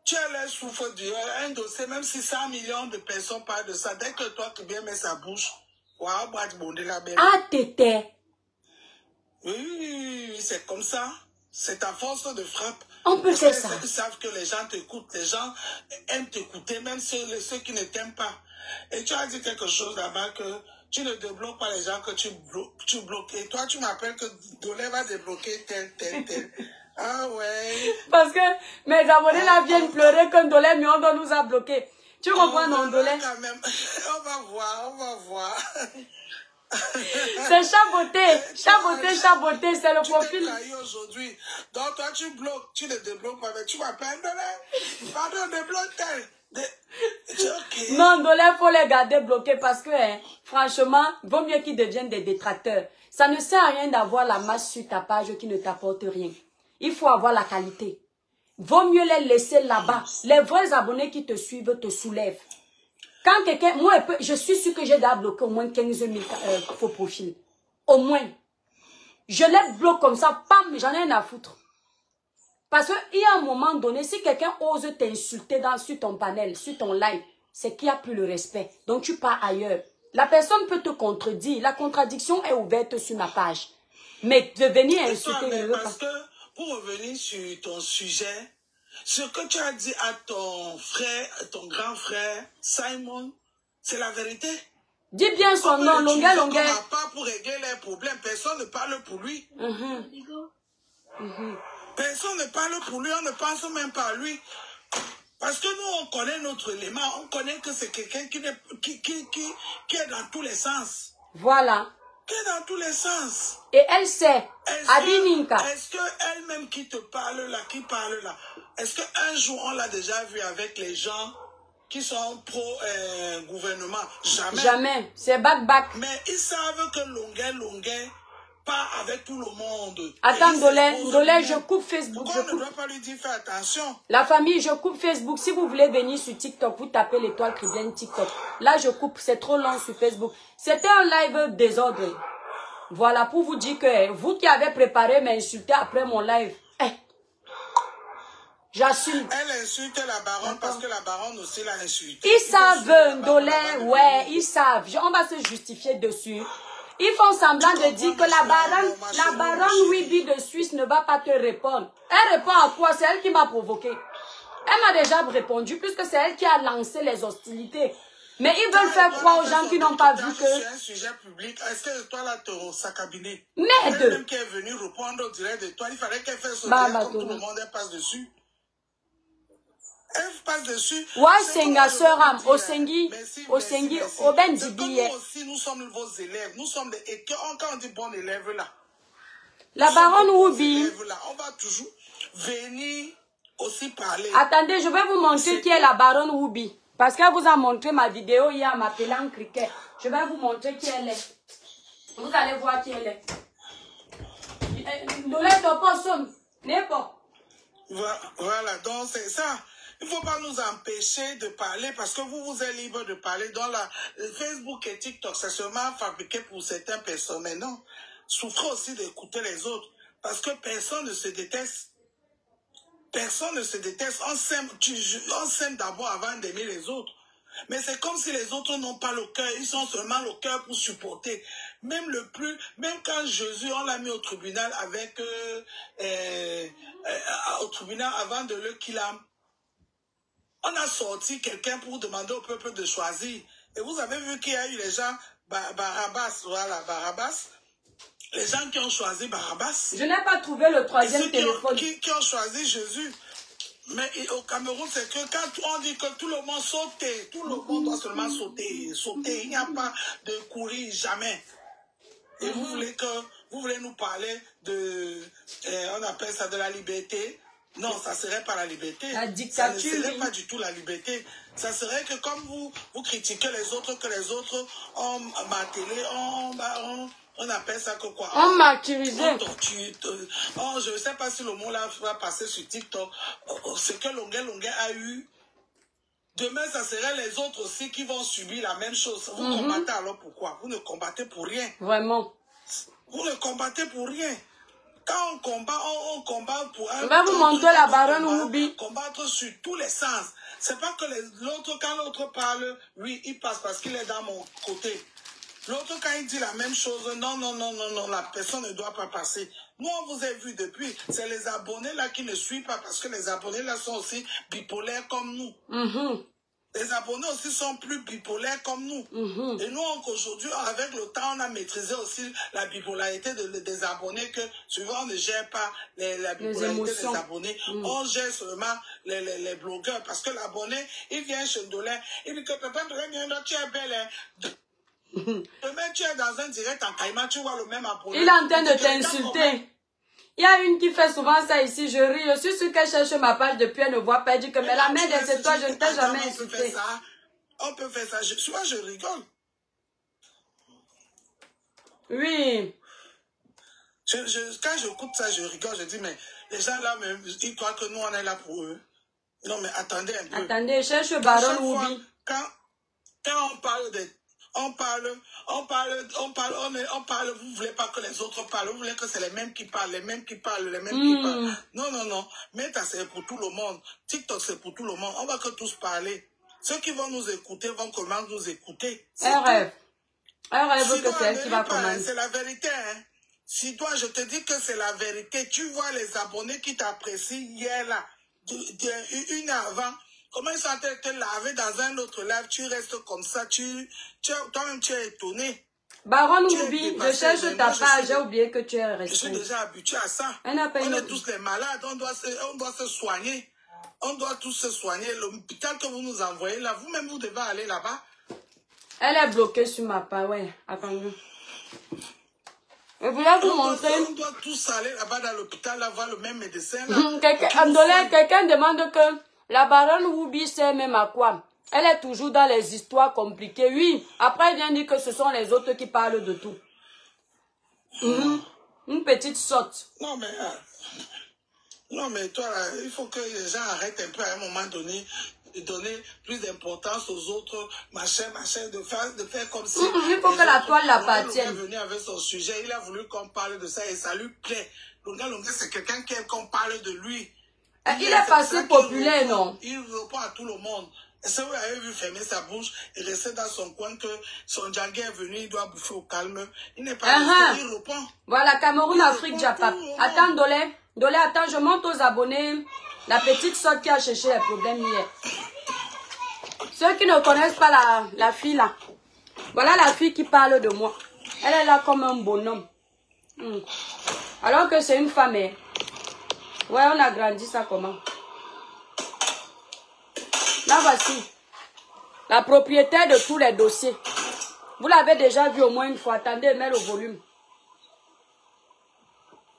Tu es le souffle du un dossier, même si 100 millions de personnes parlent de ça. Dès que toi, tu bien mets sa bouche, waouh, la belle. Ah, tété. Oui, c'est comme ça. C'est ta force de frappe. On peut faire ça. Ils savent que les gens t'écoutent. Les gens aiment t'écouter, même ceux qui ne t'aiment pas. Et tu as dit quelque chose là-bas que tu ne débloques pas les gens que tu bloques. Et toi, tu m'appelles que Ndolé va débloquer tel. Ah ouais. Parce que mes abonnés là viennent pleurer que Ndolé Miondo nous a bloqués. Tu comprends, non, Ndolé? On va voir. C'est chaboté, c'est le profil. Aujourd'hui. Donc toi tu bloques, tu ne débloques pas, mais tu m'appelles Ndolé. Pardon, débloque tel. Okay. Non, Ndolé, il faut les garder bloqués parce que, franchement, vaut mieux qu'ils deviennent des détracteurs. Ça ne sert à rien d'avoir la masse sur ta page qui ne t'apporte rien. Il faut avoir la qualité. Vaut mieux les laisser là-bas. Les vrais abonnés qui te suivent te soulèvent. Quand quelqu'un, moi, je suis sûr que j'ai déjà bloqué au moins 15 000 faux profils. Au moins. Je les bloque comme ça, pam, j'en ai rien à foutre. Parce qu'il y a un moment donné, si quelqu'un ose t'insulter sur ton panel, sur ton live, c'est qu'il n'y a plus le respect. Donc tu pars ailleurs. La personne peut te contredire. La contradiction est ouverte sur ma page. Mais de venir insulter, je ne veux pas. Parce que, pour revenir sur ton sujet, ce que tu as dit à ton frère, ton grand frère, Simon, c'est la vérité. Dis bien son nom, Longuet. Pas pour régler les problèmes. Personne ne parle pour lui. Personne ne parle pour lui, on ne pense même pas à lui. Parce que nous, on connaît notre élément. On connaît que c'est quelqu'un qui est dans tous les sens. Voilà. Qui est dans tous les sens. Et elle sait. Est-ce qu'elle-même qui te parle là, est-ce qu'un jour on l'a déjà vu avec les gens qui sont pro-gouvernement? Jamais. Jamais. C'est back. Mais ils savent que Longuet pas avec tout le monde. Attends, Ndolé, je coupe Facebook. Pourquoi on ne doit pas lui dire faire attention? La famille, je coupe Facebook. Si vous voulez venir sur TikTok, vous tapez l'étoile Caribbean TikTok. Là, je coupe. C'est trop long sur Facebook. C'était un live désordre. Voilà, pour vous dire que vous qui avez préparé m'insulter après mon live. J'assume. Elle insulte la baronne parce que la baronne aussi l'a insulté. Ils savent, Ndolé, ouais, ils savent. On va se justifier dessus. Ils font semblant de dire que la baronne Oubi de Suisse ne va pas te répondre. Elle répond à quoi? C'est elle qui m'a provoqué. Elle m'a déjà répondu puisque c'est elle qui a lancé les hostilités. Mais ils veulent faire croire aux gens qui n'ont pas vu que... C'est un sujet public. Est-ce que toi là, sa cabinet? Merde! Elle-même qui est venue répondre au direct de toi, il fallait qu'elle fasse ce direct comme tout le monde, elle passe dessus. Elle passe dessus. Ouais, Senga Seram, Osengi, Osengi, Oben Dibiye. Nous aussi, nous sommes vos élèves. Nous sommes des... Et quand on dit bon élève là, la baronne Woubi. On va toujours venir aussi parler. Attendez, je vais vous montrer qui est la baronne Woubi. Parce qu'elle vous a montré ma vidéo hier, m'appelant cricket. Je vais vous montrer qui elle est. Vous allez voir qui elle est. Voilà, donc c'est ça. Il ne faut pas nous empêcher de parler parce que vous êtes libre de parler. Dans Facebook et TikTok, c'est seulement fabriqué pour certaines personnes. Mais non, souffrez aussi d'écouter les autres. Parce que personne ne se déteste. Personne ne se déteste. On s'aime d'abord avant d'aimer les autres. Mais c'est comme si les autres n'ont pas le cœur. Ils ont seulement le cœur pour supporter. Même quand Jésus, on l'a mis au tribunal avec au tribunal avant de le killer. On a sorti quelqu'un pour demander au peuple de choisir. Et vous avez vu qu'il y a eu les gens, Barabbas, voilà, Barabbas. Les gens qui ont choisi Barabbas. Je n'ai pas trouvé le troisième téléphone. Qui ont choisi Jésus. Mais au Cameroun, c'est que quand on dit que tout le monde saute, tout le monde doit seulement sauter. Il n'y a pas de courir jamais. Et vous voulez nous parler de, on appelle ça de la liberté. Non, ça ne serait pas la liberté. La dictature. Ça ne serait pas du tout la liberté. Ça serait que comme vous critiquez les autres, que les autres ont martelé, on appelle ça que quoi? On martyrisé. Je ne sais pas si le mot là va passer sur TikTok. Ce que Longuet a eu. Demain, ça serait les autres aussi qui vont subir la même chose. Vous combattez alors pourquoi? Vous ne combattez pour rien. Vraiment. Vous ne combattez pour rien. Quand on combat pour un... Je vais vous montrer la baronne Woubi. Combattre sur tous les sens. C'est pas que l'autre, quand l'autre parle, lui, il passe parce qu'il est dans mon côté. L'autre, quand il dit la même chose, non, la personne ne doit pas passer. Nous, on vous a vu depuis. C'est les abonnés là qui ne suivent pas parce que les abonnés là sont aussi bipolaires comme nous. Les abonnés aussi sont plus bipolaires comme nous. Et nous, aujourd'hui, avec le temps, on a maîtrisé aussi la bipolarité des abonnés, que souvent on ne gère pas la bipolarité des abonnés. On gère seulement les blogueurs. Parce que l'abonné, il vient chez Ndolin, il dit que papa, tu es belle. Demain, tu es dans un direct en Caïman, tu vois le même abonné. Il est en train de t'insulter. Il y a une qui fait souvent ça ici, je ris. Je suis sûre qu'elle cherche ma page depuis, elle ne voit pas. Elle dit que mais la mère c'est toi, je ne t'ai jamais insulté. On peut faire ça. Souvent, je rigole. Oui. Quand j'écoute ça, je rigole. Je dis, mais les gens là, ils croient que nous, on est là pour eux. Non, mais attendez un peu. Attendez, cherche Baron Woubi. Quand on parle de... On parle, vous voulez pas que les autres parlent, vous voulez que c'est les mêmes qui parlent, les mêmes qui parlent. Non. Meta, c'est pour tout le monde. TikTok, c'est pour tout le monde. On va que tous parler. Ceux qui vont nous écouter vont commencer nous écouter. Un rêve que c'est elle qui va commencer. C'est la vérité, hein. Si toi, je te dis que c'est la vérité, tu vois les abonnés qui t'apprécient hier là, une heure avant. Comment ils sont en train de te laver dans un autre live, tu restes comme ça, toi-même tu es étonné. Baron Woubi, je cherche ta page, j'ai oublié que tu es resté. Je suis déjà habitué à ça. On est tous les malades, on doit se soigner. On doit tous se soigner. L'hôpital que vous nous envoyez là, vous-même vous devez aller là-bas. Elle est bloquée sur ma page, ouais. Attendez. Je voulais vous montrer. On doit tous aller là-bas dans l'hôpital, là, voir le même médecin. Quelqu'un demande que la baronne Woubi sait même à quoi. Elle est toujours dans les histoires compliquées. Oui, après elle vient dire que ce sont les autres qui parlent de tout. Une petite sotte. Non mais toi, là, il faut que les gens arrêtent un peu à un moment donné de donner plus d'importance aux autres, machin, de faire comme si... il faut que la toile l'appartienne. Il est venu avec son sujet, il a voulu qu'on parle de ça et ça lui plaît. Longa, c'est quelqu'un qui aime qu'on parle de lui. Il est passé populaire, non? Il répond à tout le monde. Et ça, vous avez vu fermer sa bouche et rester dans son coin que son django est venu, il doit bouffer au calme. Il n'est pas resté, il répond. Voilà, Cameroun, Afrique, Japap. Attends, Dolé, attends, je monte aux abonnés. La petite sorte qui a cherché les problèmes hier. Ceux qui ne connaissent pas la fille là. Voilà la fille qui parle de moi. Elle est là comme un bonhomme. Alors que c'est une femme. Ouais, on a grandi ça comment? Là, voici. La propriétaire de tous les dossiers. Vous l'avez déjà vu au moins une fois. Attendez, mets le volume.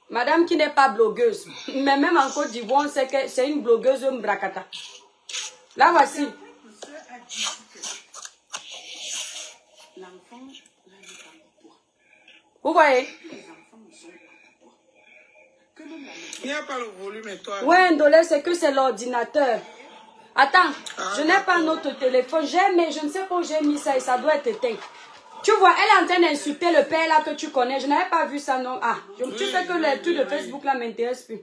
Madame qui n'est pas blogueuse. Mais même en Côte d'Ivoire, on sait que c'est une blogueuse mbrakata. Là, voici. Vous voyez? Il n'y a pas le volume et toi. Ouais, Ndolé, c'est que c'est l'ordinateur. Attends, je n'ai pas notre téléphone. Mais je ne sais pas où j'ai mis ça et ça doit être éteint. Tu vois, elle est en train d'insulter le père là que tu connais. Je n'avais pas vu ça, non. Ah, tu sais que les trucs de Facebook là m'intéressent plus.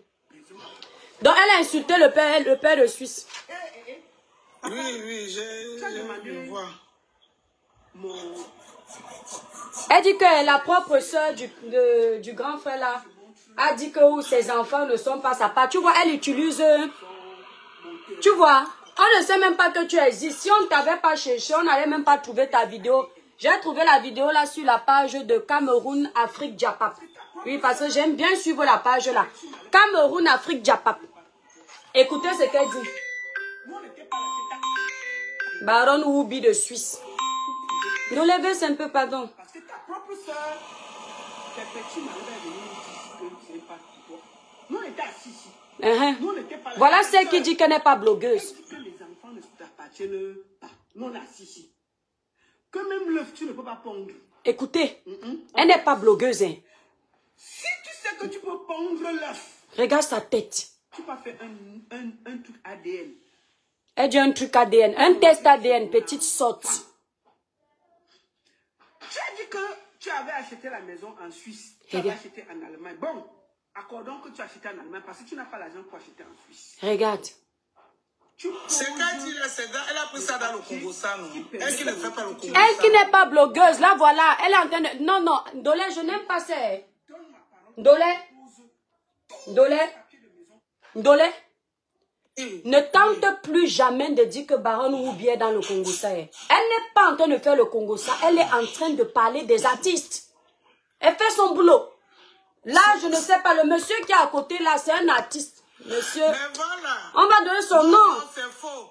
Donc, elle a insulté le père de Suisse. Oui, je vois. Elle dit que la propre soeur du grand frère là a dit que ses enfants ne sont pas sa part. Tu vois, elle utilise... Tu vois, on ne sait même pas que tu existes. Si on ne t'avait pas cherché, on n'allait même pas trouver ta vidéo. J'ai trouvé la vidéo là sur la page de Cameroun Afrique Diapap. Oui, parce que j'aime bien suivre la page là. Cameroun Afrique Diapap. Écoutez ce qu'elle dit. Baron Woubi de Suisse. Nous levez un peu, pardon. Parce que ta propre soeur, tes petits malades est venue que ce n'est pas toi. Nous on était assis ici. Nous, on n'était pas là. Voilà celle qui dit qu'elle n'est pas blogueuse. Elle dit que les enfants ne t'appartiennent pas. Nous on est assis ici. Que même l'œuf, tu ne peux pas pondre. Écoutez, elle n'est pas blogueuse. Hein. Si tu sais que tu peux pondre l'œuf. Regarde sa tête. Tu peux faire un truc ADN. Elle dit un truc ADN, un test ADN, petite sorte. Tu as dit que tu avais acheté la maison en Suisse. Tu avais acheté en Allemagne. Bon, accordons que tu as acheté en Allemagne parce que tu n'as pas l'argent pour acheter en Suisse. Regarde. C'est qu'elle dit là, elle a pris ça dans le Congo, ça, non? Elle qui ne fait pas le Congo. Elle qui n'est pas blogueuse, là voilà, elle est en train de... Non, non, Ndolé, je n'aime pas ça. Ndolé. Ne tente plus jamais de dire que Baron Woubi est dans le Congo, ça. Elle n'est pas en train de faire le Congo, ça. Elle est en train de parler des artistes. Elle fait son boulot. Là, je ne sais pas, le monsieur qui est à côté, là, c'est un artiste. Monsieur, mais voilà. On va donner son nom. Non, c'est faux.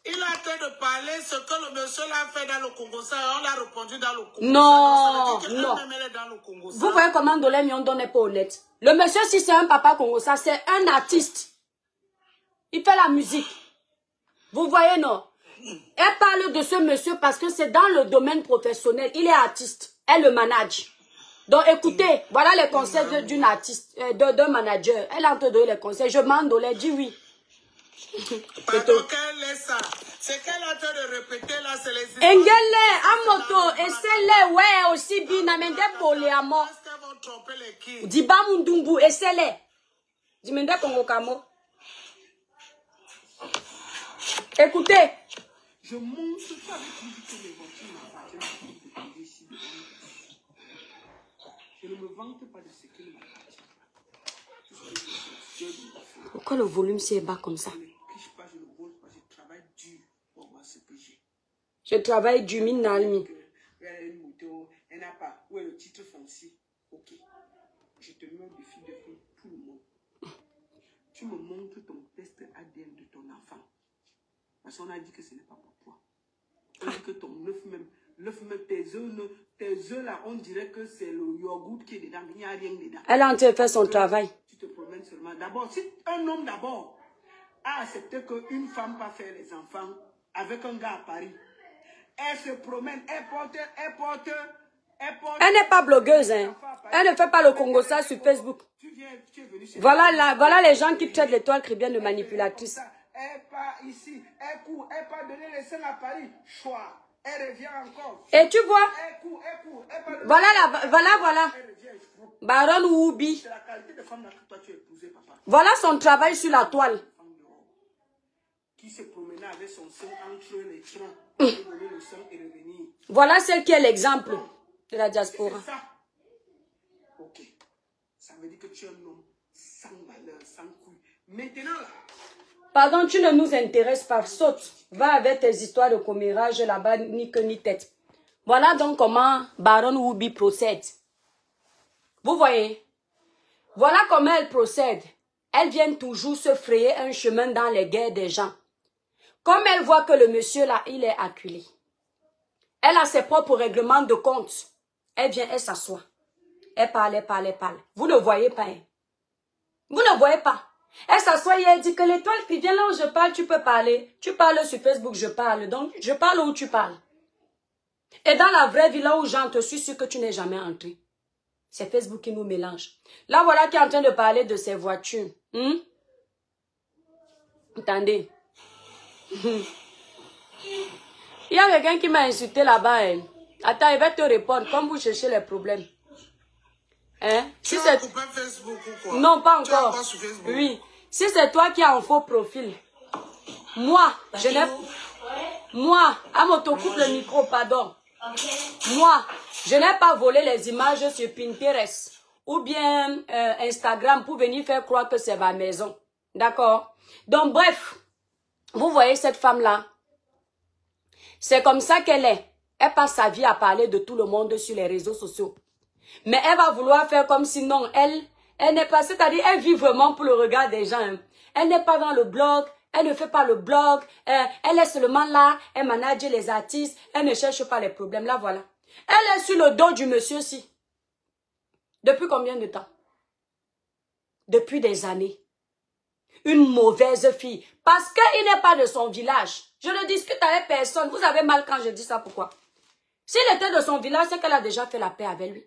Il a en train de parler ce que le monsieur l'a fait dans le Congo, ça, on l'a répondu dans le Congo. Non, non. Congo, vous voyez comment Ndolé Miondo n'est pas honnête. Le monsieur, si c'est un papa Congo, ça, c'est un artiste. Il fait la musique. Vous voyez, non? Elle parle de ce monsieur parce que c'est dans le domaine professionnel. Il est artiste. Elle le manage. Donc, écoutez, voilà les conseils d'une artiste, d'un manager. Elle a te donné les conseils. Je m'en donne, dis oui. Pardon, qu'elle laisse ça. C'est qu'elle a en train de répéter là, c'est les... Engele, Amoto, et c'est-le, ouais, aussi, binamende poliamo. Est-ce qu'elles vont tromper les kids? Diba mundumbu, et c'est-le. Dimende Congo Kamo. Écoutez. Je monte pas avec lui que les voitures m'appartiennent ici. Je ne me vante pas de ce qui ne m'appartient pas. Pourquoi le volume s'est bas comme ça? Je ne triche pas, je ne vole pas, je travaille dur pour voir ce que j'ai. Je travaille du minalmi. Elle a une moto, elle n'a pas. Où est le titre foncier? Ok. Je te mets au défi de faire tout le monde. Tu me montres ton test ADN de ton enfant. Parce qu'on a dit que ce n'est pas pour toi. On dit que ton œuf même, tes œufs là, on dirait que c'est le yogourt qui est dedans. Il n'y a rien dedans. Elle a en train de faire son travail. Tu te promènes seulement. D'abord, si un homme d'abord a accepté qu'une femme va faire les enfants avec un gars à Paris, elle se promène, elle porte. Elle n'est pas blogueuse, hein. Elle ne fait pas le Congo ça sur Facebook. Voilà les gens qui traitent l'étoile chrétienne de manipulatrice. Elle part ici, elle court, elle part donner les seins à Paris, choix, elle revient encore. Et tu vois, elle court, elle part voilà. Baron Woubi. C'est la qualité de femme que toi tu as épousé, papa. Voilà son travail sur la toile. Qui se promenait avec son sein entre les troncs, pour donner le sein et revenir. Voilà celle qui est l'exemple de la diaspora. C'est ça. Ok. Ça veut dire que tu es un homme sans valeur, sans couille. Maintenant là. Pardon, tu ne nous intéresses pas. Saute. Va avec tes histoires de commérage là-bas, ni queue ni tête. Voilà donc comment Baron Woubi procède. Vous voyez? Voilà comment elle procède. Elle vient toujours se frayer un chemin dans les guerres des gens. Comme elle voit que le monsieur là, il est acculé. Elle a ses propres règlements de compte. Elle vient, elle s'assoit. Elle parle, elle parle, elle parle. Vous ne voyez pas, hein? Vous ne voyez pas. Elle s'assoit et elle dit que l'étoile qui vient là où je parle, tu peux parler. Tu parles sur Facebook, je parle. Donc, je parle où tu parles. Et dans la vraie vie, là où j'entre, je suis sûre que tu n'es jamais entré. C'est Facebook qui nous mélange. Là, voilà qui est en train de parler de ses voitures. Attendez. Il y a quelqu'un qui m'a insulté là-bas. Hein. Attends, il va te répondre comme vous cherchez les problèmes. Hein? Tu as coupé Facebook ou quoi? Non, pas Tu es encore. encore sur Facebook? Oui. Si c'est toi qui as un faux profil, moi, je n'ai... Moi, Amoto, coupe le micro, pardon. Moi, je n'ai pas volé les images sur Pinterest ou bien Instagram pour venir faire croire que c'est ma maison. D'accord? Donc, bref, vous voyez cette femme-là, c'est comme ça qu'elle est. Elle passe sa vie à parler de tout le monde sur les réseaux sociaux. Mais elle va vouloir faire comme si non, elle n'est pas, c'est-à-dire elle vit vraiment pour le regard des gens. Hein. Elle n'est pas dans le blog, elle ne fait pas le blog, elle est seulement là, elle manage les artistes, elle ne cherche pas les problèmes. Là, voilà. Elle est sur le dos du monsieur-ci. Depuis combien de temps? Depuis des années. Une mauvaise fille. Parce qu'il n'est pas de son village. Je ne discute avec personne. Vous avez mal quand je dis ça, pourquoi? S'il était de son village, c'est qu'elle a déjà fait la paix avec lui.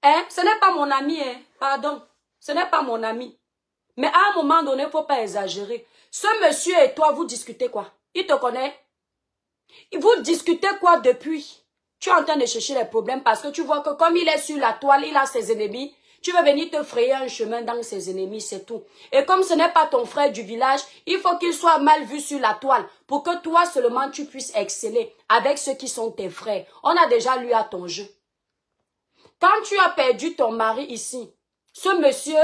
Hein? Ce n'est pas mon ami, hein? Pardon. Ce n'est pas mon ami. Mais à un moment donné, il ne faut pas exagérer. Ce monsieur et toi, vous discutez quoi? Il te connaît? Vous discutez quoi depuis? Tu es en train de chercher les problèmes parce que tu vois que comme il est sur la toile, il a ses ennemis. Tu veux venir te frayer un chemin dans ses ennemis, c'est tout. Et comme ce n'est pas ton frère du village, il faut qu'il soit mal vu sur la toile pour que toi seulement tu puisses exceller avec ceux qui sont tes frères. On a déjà lu à ton jeu. Quand tu as perdu ton mari ici, ce monsieur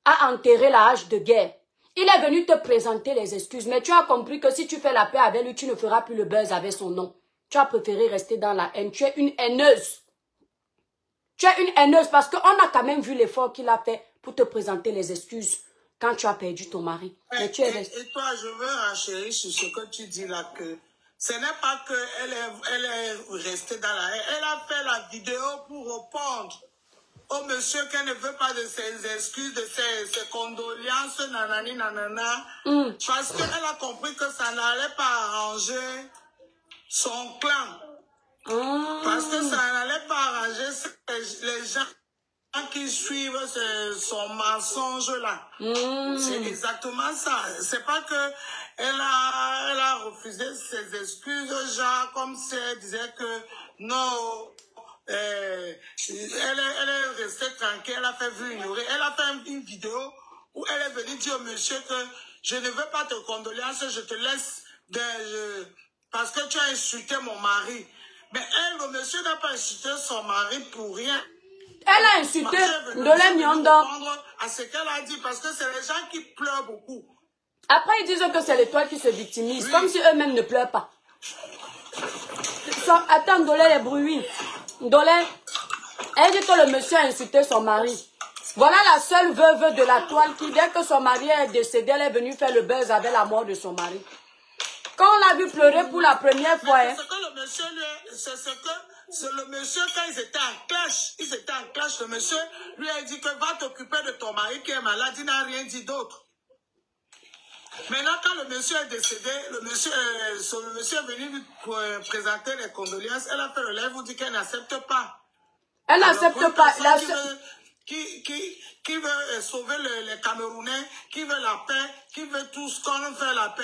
a enterré la hache de guerre. Il est venu te présenter les excuses, mais tu as compris que si tu fais la paix avec lui, tu ne feras plus le buzz avec son nom. Tu as préféré rester dans la haine. Tu es une haineuse. Tu es une haineuse parce qu'on a quand même vu l'effort qu'il a fait pour te présenter les excuses quand tu as perdu ton mari. Mais tu es resté. Et toi, je veux enchérir sur ce que tu dis là, que ce n'est pas qu'elle est restée dans la haine. Elle a fait la vidéo pour répondre au monsieur qu'elle ne veut pas de ses excuses, de ses condoléances, nanani, nanana. Parce qu'elle a compris que ça n'allait pas arranger son clan. Parce que ça n'allait pas arranger les gens qui suivent son mensonge là. C'est exactement ça. C'est pas que elle a refusé ses excuses, genre comme si elle disait que non, elle est restée tranquille, elle a fait vu ignorer. Elle a fait une vidéo où elle est venue dire au monsieur que je ne veux pas te condoléances, je te laisse parce que tu as insulté mon mari. Mais elle, le monsieur n'a pas insulté son mari pour rien. Elle a insulté Ndolé Miondo. À ce qu'elle a dit, parce que c'est les gens qui pleurent beaucoup. Après, ils disent que c'est l'étoile qui se victimise, comme si eux-mêmes ne pleurent pas. Attends, Ndolé les bruits. Ndolé, elle dit que le monsieur a insulté son mari. Voilà la seule veuve de la toile qui, dès que son mari est décédé, elle est venue faire le buzz avec la mort de son mari. Quand on l'a vu pleurer pour la première fois... C'est ce que le monsieur le monsieur, quand ils étaient en clash, le monsieur lui a dit que va t'occuper de ton mari qui est malade, il n'a rien dit d'autre. Maintenant, quand le monsieur est décédé, le monsieur est venu lui présenter les condoléances, elle a fait le live, vous dit qu'elle n'accepte pas. Elle n'accepte pas. Qui veut sauver les Camerounais, qui veut la paix, qui veut tout ce qu'on fait la paix.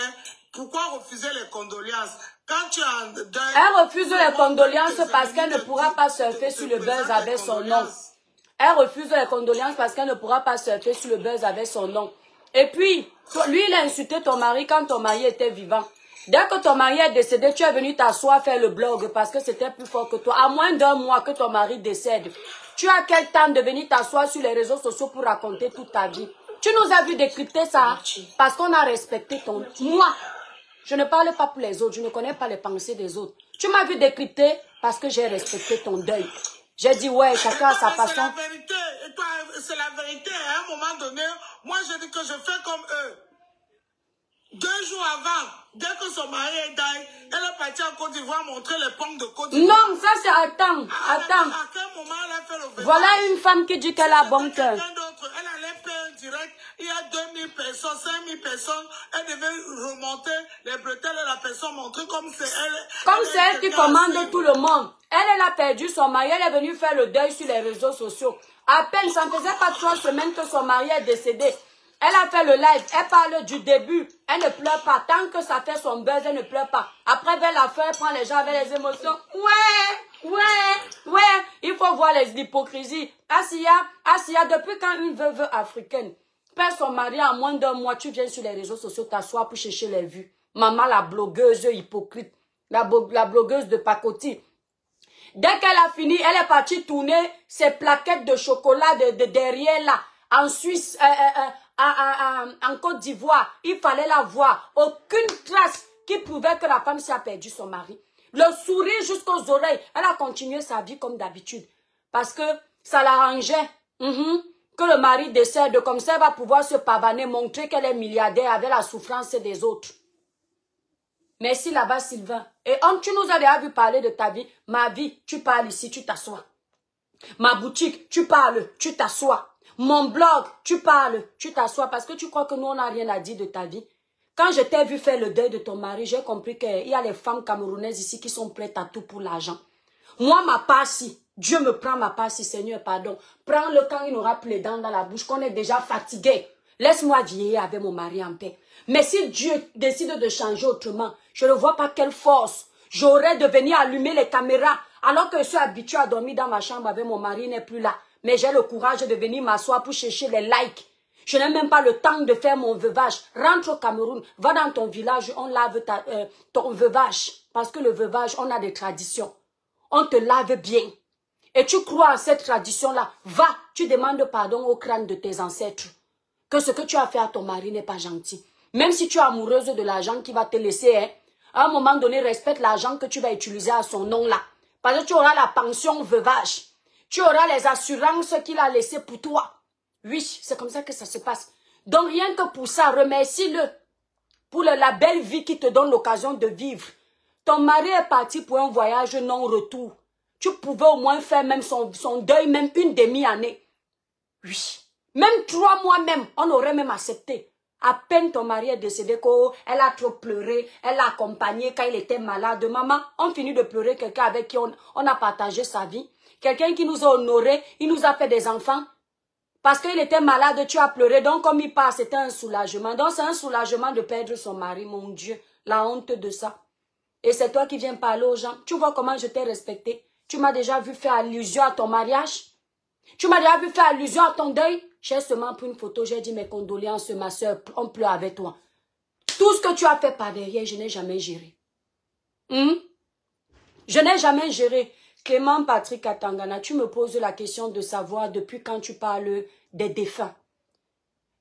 Pourquoi refuser les condoléances? Quand tu as elle refuse les condoléances parce qu'elle ne pourra pas surfer sur le buzz avec son nom. Elle refuse les condoléances parce qu'elle ne pourra pas surfer sur le buzz avec son nom. Et puis, lui, il a insulté ton mari quand ton mari était vivant. Dès que ton mari est décédé, tu es venu t'asseoir faire le blog parce que c'était plus fort que toi. À moins d'un mois que ton mari décède, tu as quel temps de venir t'asseoir sur les réseaux sociaux pour raconter toute ta vie? Tu nous as vu décrypter ça parce qu'on a respecté ton... Moi, je ne parle pas pour les autres, je ne connais pas les pensées des autres. Tu m'as vu décrypter parce que j'ai respecté ton deuil. J'ai dit, ouais, chacun a sa façon. C'est la vérité. Et toi, c'est la vérité. À un moment donné, moi, je dis que je fais comme eux. 2 jours jours avant, dès que son mari est dingue, elle est partie en Côte d'Ivoire montrer les pommes de Côte d'Ivoire. Non, ça c'est... Attends. À quel moment elle a fait le veuvage? Voilà une femme qui dit qu'elle a bon cœur. Elle allait faire direct. Il y a 2000 personnes, 5000 personnes. Elle devait remonter les bretelles et la personne montrer comme c'est elle. Comme c'est elle qui commande tout le monde. Elle a perdu son mari. Elle est venue faire le deuil sur les réseaux sociaux. À peine, ça ne faisait pas 3 semaines que son mari est décédé. Elle a fait le live, elle parle du début, elle ne pleure pas. Tant que ça fait son buzz, elle ne pleure pas. Après, vers la fin, elle prend les gens avec les émotions. Ouais, il faut voir l'hypocrisie. Assia, depuis quand une veuve africaine perd son mari en moins d'un mois, tu viens sur les réseaux sociaux t'asseoir pour chercher les vues. Maman, la blogueuse hypocrite, la blogueuse de pacotille. Dès qu'elle a fini, elle est partie tourner ses plaquettes de chocolat de derrière là, en Suisse, en Côte d'Ivoire. Il fallait la voir. Aucune trace qui prouvait que la femme s'y a perdu son mari. Le sourire jusqu'aux oreilles. Elle a continué sa vie comme d'habitude. Parce que ça l'arrangeait. Que le mari décède. Comme ça, elle va pouvoir se pavaner, montrer qu'elle est milliardaire avec la souffrance des autres. Merci là-bas, Sylvain. Et tu nous as déjà vu parler de ta vie. Ma vie, tu parles ici, tu t'assois. Ma boutique, tu parles, tu t'assois. Mon blog, tu parles, tu t'assois parce que tu crois que nous, on n'a rien à dire de ta vie. Quand je t'ai vu faire le deuil de ton mari, j'ai compris qu'il y a les femmes camerounaises ici qui sont prêtes à tout pour l'argent. Moi, ma part, si Dieu me prend ma part, si Seigneur, pardon. Prends-le quand il n'aura plus les dents dans la bouche, qu'on est déjà fatigué. Laisse-moi vieillir avec mon mari en paix. Mais si Dieu décide de changer autrement, je ne vois pas quelle force j'aurais de venir allumer les caméras alors que je suis habituée à dormir dans ma chambre avec mon mari, il n'est plus là. Mais j'ai le courage de venir m'asseoir pour chercher les likes. Je n'ai même pas le temps de faire mon veuvage. Rentre au Cameroun, va dans ton village, on lave ton veuvage. Parce que le veuvage, on a des traditions. On te lave bien. Et tu crois à cette tradition-là. Va, tu demandes pardon au crâne de tes ancêtres. Que ce que tu as fait à ton mari n'est pas gentil. Même si tu es amoureuse de l'argent qui va te laisser, hein, à un moment donné, respecte l'argent que tu vas utiliser à son nom là. Parce que tu auras la pension veuvage. Tu auras les assurances qu'il a laissées pour toi. Oui, c'est comme ça que ça se passe. Donc rien que pour ça, remercie-le. Pour la belle vie qui te donne l'occasion de vivre. Ton mari est parti pour un voyage non-retour. Tu pouvais au moins faire même son deuil, même une demi-année. Oui. Même 3 mois même, on aurait même accepté. À peine ton mari est décédé, elle a trop pleuré, elle l'a accompagné quand il était malade. Maman, on finit de pleurer quelqu'un avec qui on a partagé sa vie. Quelqu'un qui nous a honorés, il nous a fait des enfants. Parce qu'il était malade, tu as pleuré. Donc, comme il part, c'était un soulagement. Donc, c'est un soulagement de perdre son mari, mon Dieu. La honte de ça. Et c'est toi qui viens parler aux gens. Tu vois comment je t'ai respecté. Tu m'as déjà vu faire allusion à ton mariage. Tu m'as déjà vu faire allusion à ton deuil. J'ai seulement pris une photo, j'ai dit mes condoléances, ma soeur, on pleure avec toi. Tout ce que tu as fait par derrière, je n'ai jamais géré. Je n'ai jamais géré. Clément Patrick Atangana, tu me poses la question de savoir depuis quand tu parles des défunts.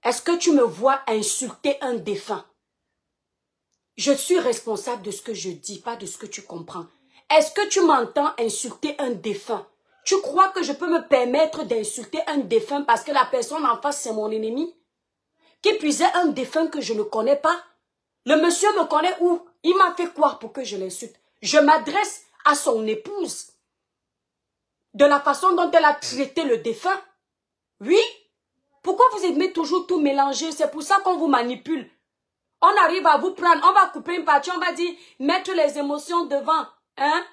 Est-ce que tu me vois insulter un défunt? Je suis responsable de ce que je dis, pas de ce que tu comprends. Est-ce que tu m'entends insulter un défunt? Tu crois que je peux me permettre d'insulter un défunt parce que la personne en face c'est mon ennemi? Qui puisait un défunt que je ne connais pas? Le monsieur me connaît où? Il m'a fait quoi pour que je l'insulte? Je m'adresse à son épouse. De la façon dont elle a traité le défunt. Oui. Pourquoi vous aimez toujours tout mélanger? C'est pour ça qu'on vous manipule. On arrive à vous prendre, on va couper une partie, on va dire, mettre les émotions devant. Hein?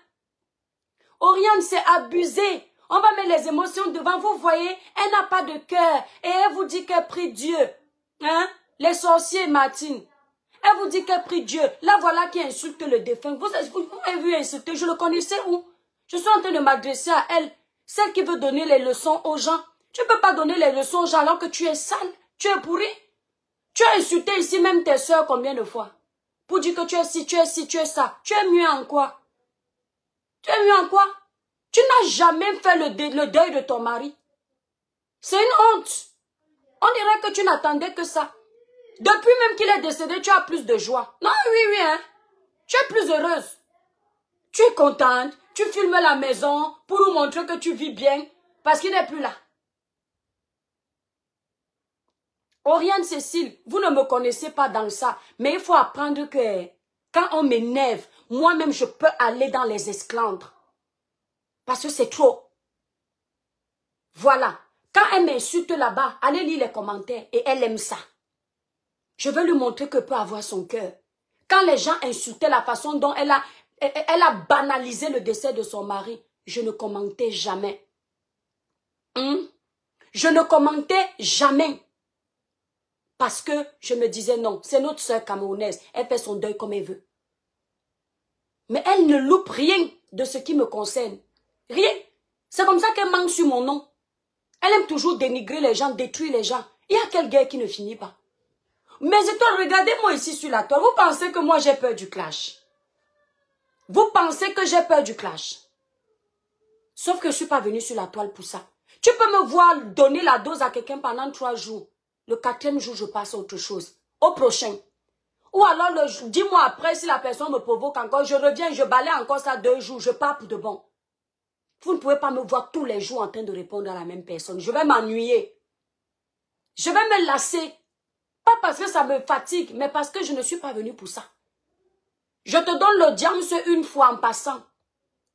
Oriane, c'est abusé. On va mettre les émotions devant. Vous voyez, elle n'a pas de cœur. Et elle vous dit qu'elle prie Dieu. Hein? Les sorciers, Martine. Elle vous dit qu'elle prie Dieu. Là, voilà qui insulte le défunt. Vous avez vu insulter, je le connaissais où? Je suis en train de m'adresser à elle. Celle qui veut donner les leçons aux gens. Tu ne peux pas donner les leçons aux gens alors que tu es sale. Tu es pourri. Tu as insulté ici même tes soeurs combien de fois? Pour dire que tu es ci, tu es ci, tu es ça. Tu es mieux en quoi? Tu es mieux en quoi? Tu n'as jamais fait le deuil de ton mari. C'est une honte. On dirait que tu n'attendais que ça. Depuis même qu'il est décédé, tu as plus de joie. Non, oui, hein. Tu es plus heureuse. Tu es contente. Tu filmes la maison pour nous montrer que tu vis bien. Parce qu'il n'est plus là. Oriane Cécile, vous ne me connaissez pas dans ça, mais il faut apprendre que quand on m'énerve, moi-même je peux aller dans les esclandres. Parce que c'est trop. Voilà. Quand elle m'insulte là-bas, allez lire les commentaires et elle aime ça. Je veux lui montrer que peut avoir son cœur. Quand les gens insultaient la façon dont elle a banalisé le décès de son mari, je ne commentais jamais. Je ne commentais jamais. Parce que je me disais non, c'est notre sœur camerounaise. Elle fait son deuil comme elle veut. Mais elle ne loupe rien de ce qui me concerne. Rien. C'est comme ça qu'elle manque sur mon nom. Elle aime toujours dénigrer les gens, détruire les gens. Il y a quelle guerre qui ne finit pas. Mes étoiles, regardez-moi ici sur la toile. Vous pensez que moi j'ai peur du clash? Vous pensez que j'ai peur du clash? Sauf que je ne suis pas venue sur la toile pour ça. Tu peux me voir donner la dose à quelqu'un pendant 3 jours. Le 4e jour, je passe à autre chose. Au prochain. Ou alors, 10 mois après, si la personne me provoque encore, je reviens, je balaye encore ça 2 jours, je pars pour de bon. Vous ne pouvez pas me voir tous les jours en train de répondre à la même personne. Je vais m'ennuyer. Je vais me lasser. Pas parce que ça me fatigue, mais parce que je ne suis pas venue pour ça. Je te donne l'audience une fois en passant.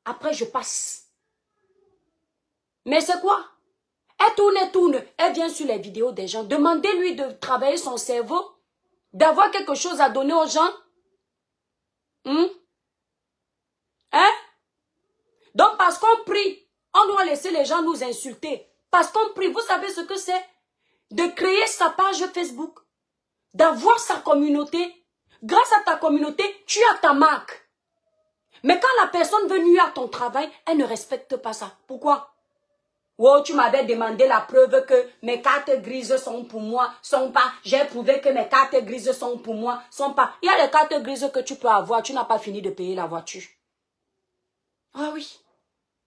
Après, je passe. Mais c'est quoi? Elle tourne. Elle vient sur les vidéos des gens. Demandez-lui de travailler son cerveau. D'avoir quelque chose à donner aux gens. Donc, parce qu'on prie, on doit laisser les gens nous insulter. Parce qu'on prie, vous savez ce que c'est? De créer sa page Facebook. D'avoir sa communauté. Grâce à ta communauté, tu as ta marque. Mais quand la personne veut nuire à ton travail, elle ne respecte pas ça. Pourquoi? Oh, tu m'avais demandé la preuve que mes cartes grises sont pour moi, sont pas. J'ai prouvé que mes cartes grises sont pour moi, sont pas. Il y a les cartes grises que tu peux avoir, tu n'as pas fini de payer la voiture. Ah oui.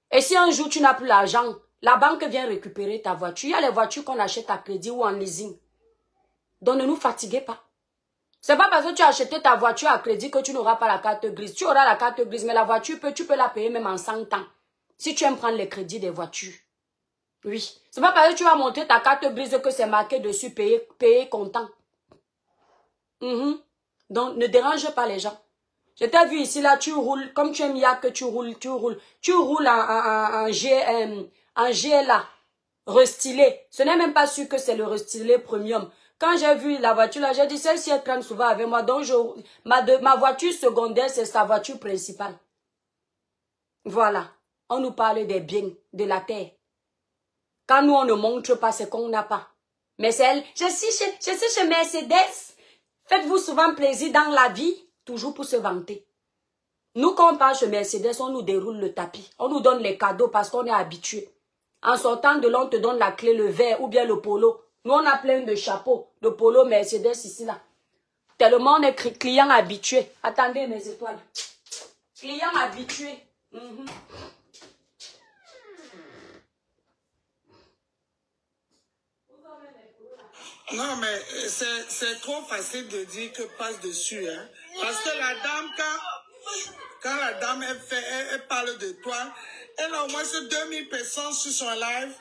Et si un jour tu n'as plus l'argent, la banque vient récupérer ta voiture. Il y a les voitures qu'on achète à crédit ou en leasing. Donc ne nous fatiguez pas. C'est pas parce que tu as acheté ta voiture à crédit que tu n'auras pas la carte grise. Tu auras la carte grise, mais la voiture, tu peux la payer même en 100 ans. Si tu aimes prendre les crédits des voitures. Oui. C'est pas parce que tu vas montrer ta carte grise que c'est marqué dessus, payer content. Donc, ne dérange pas les gens. Je t'ai vu ici, là, tu roules, comme tu aimes que tu roules. Tu roules en GLA, restylé. Ce n'est même pas sûr que c'est le restylé premium. Quand j'ai vu la voiture, là, j'ai dit, celle-ci, elle traîne souvent avec moi. Donc, ma voiture secondaire, c'est sa voiture principale. Voilà. On nous parle des biens, de la terre. Quand nous, on ne montre pas ce qu'on n'a pas. Mais c'est elle. Je suis chez Mercedes. Faites-vous souvent plaisir dans la vie, toujours pour se vanter. Nous, quand on parle chez Mercedes, on nous déroule le tapis. On nous donne les cadeaux parce qu'on est habitué. En sortant de là, on te donne la clé, le verre ou bien le polo. Nous, on a plein de chapeaux. Le polo Mercedes ici, là. Tellement on est client habitué. Attendez mes étoiles. Client habitué. Non, mais c'est trop facile de dire que passe dessus. Hein? Parce que la dame, quand la dame elle parle de toi, elle a au moins 2000 personnes sur son live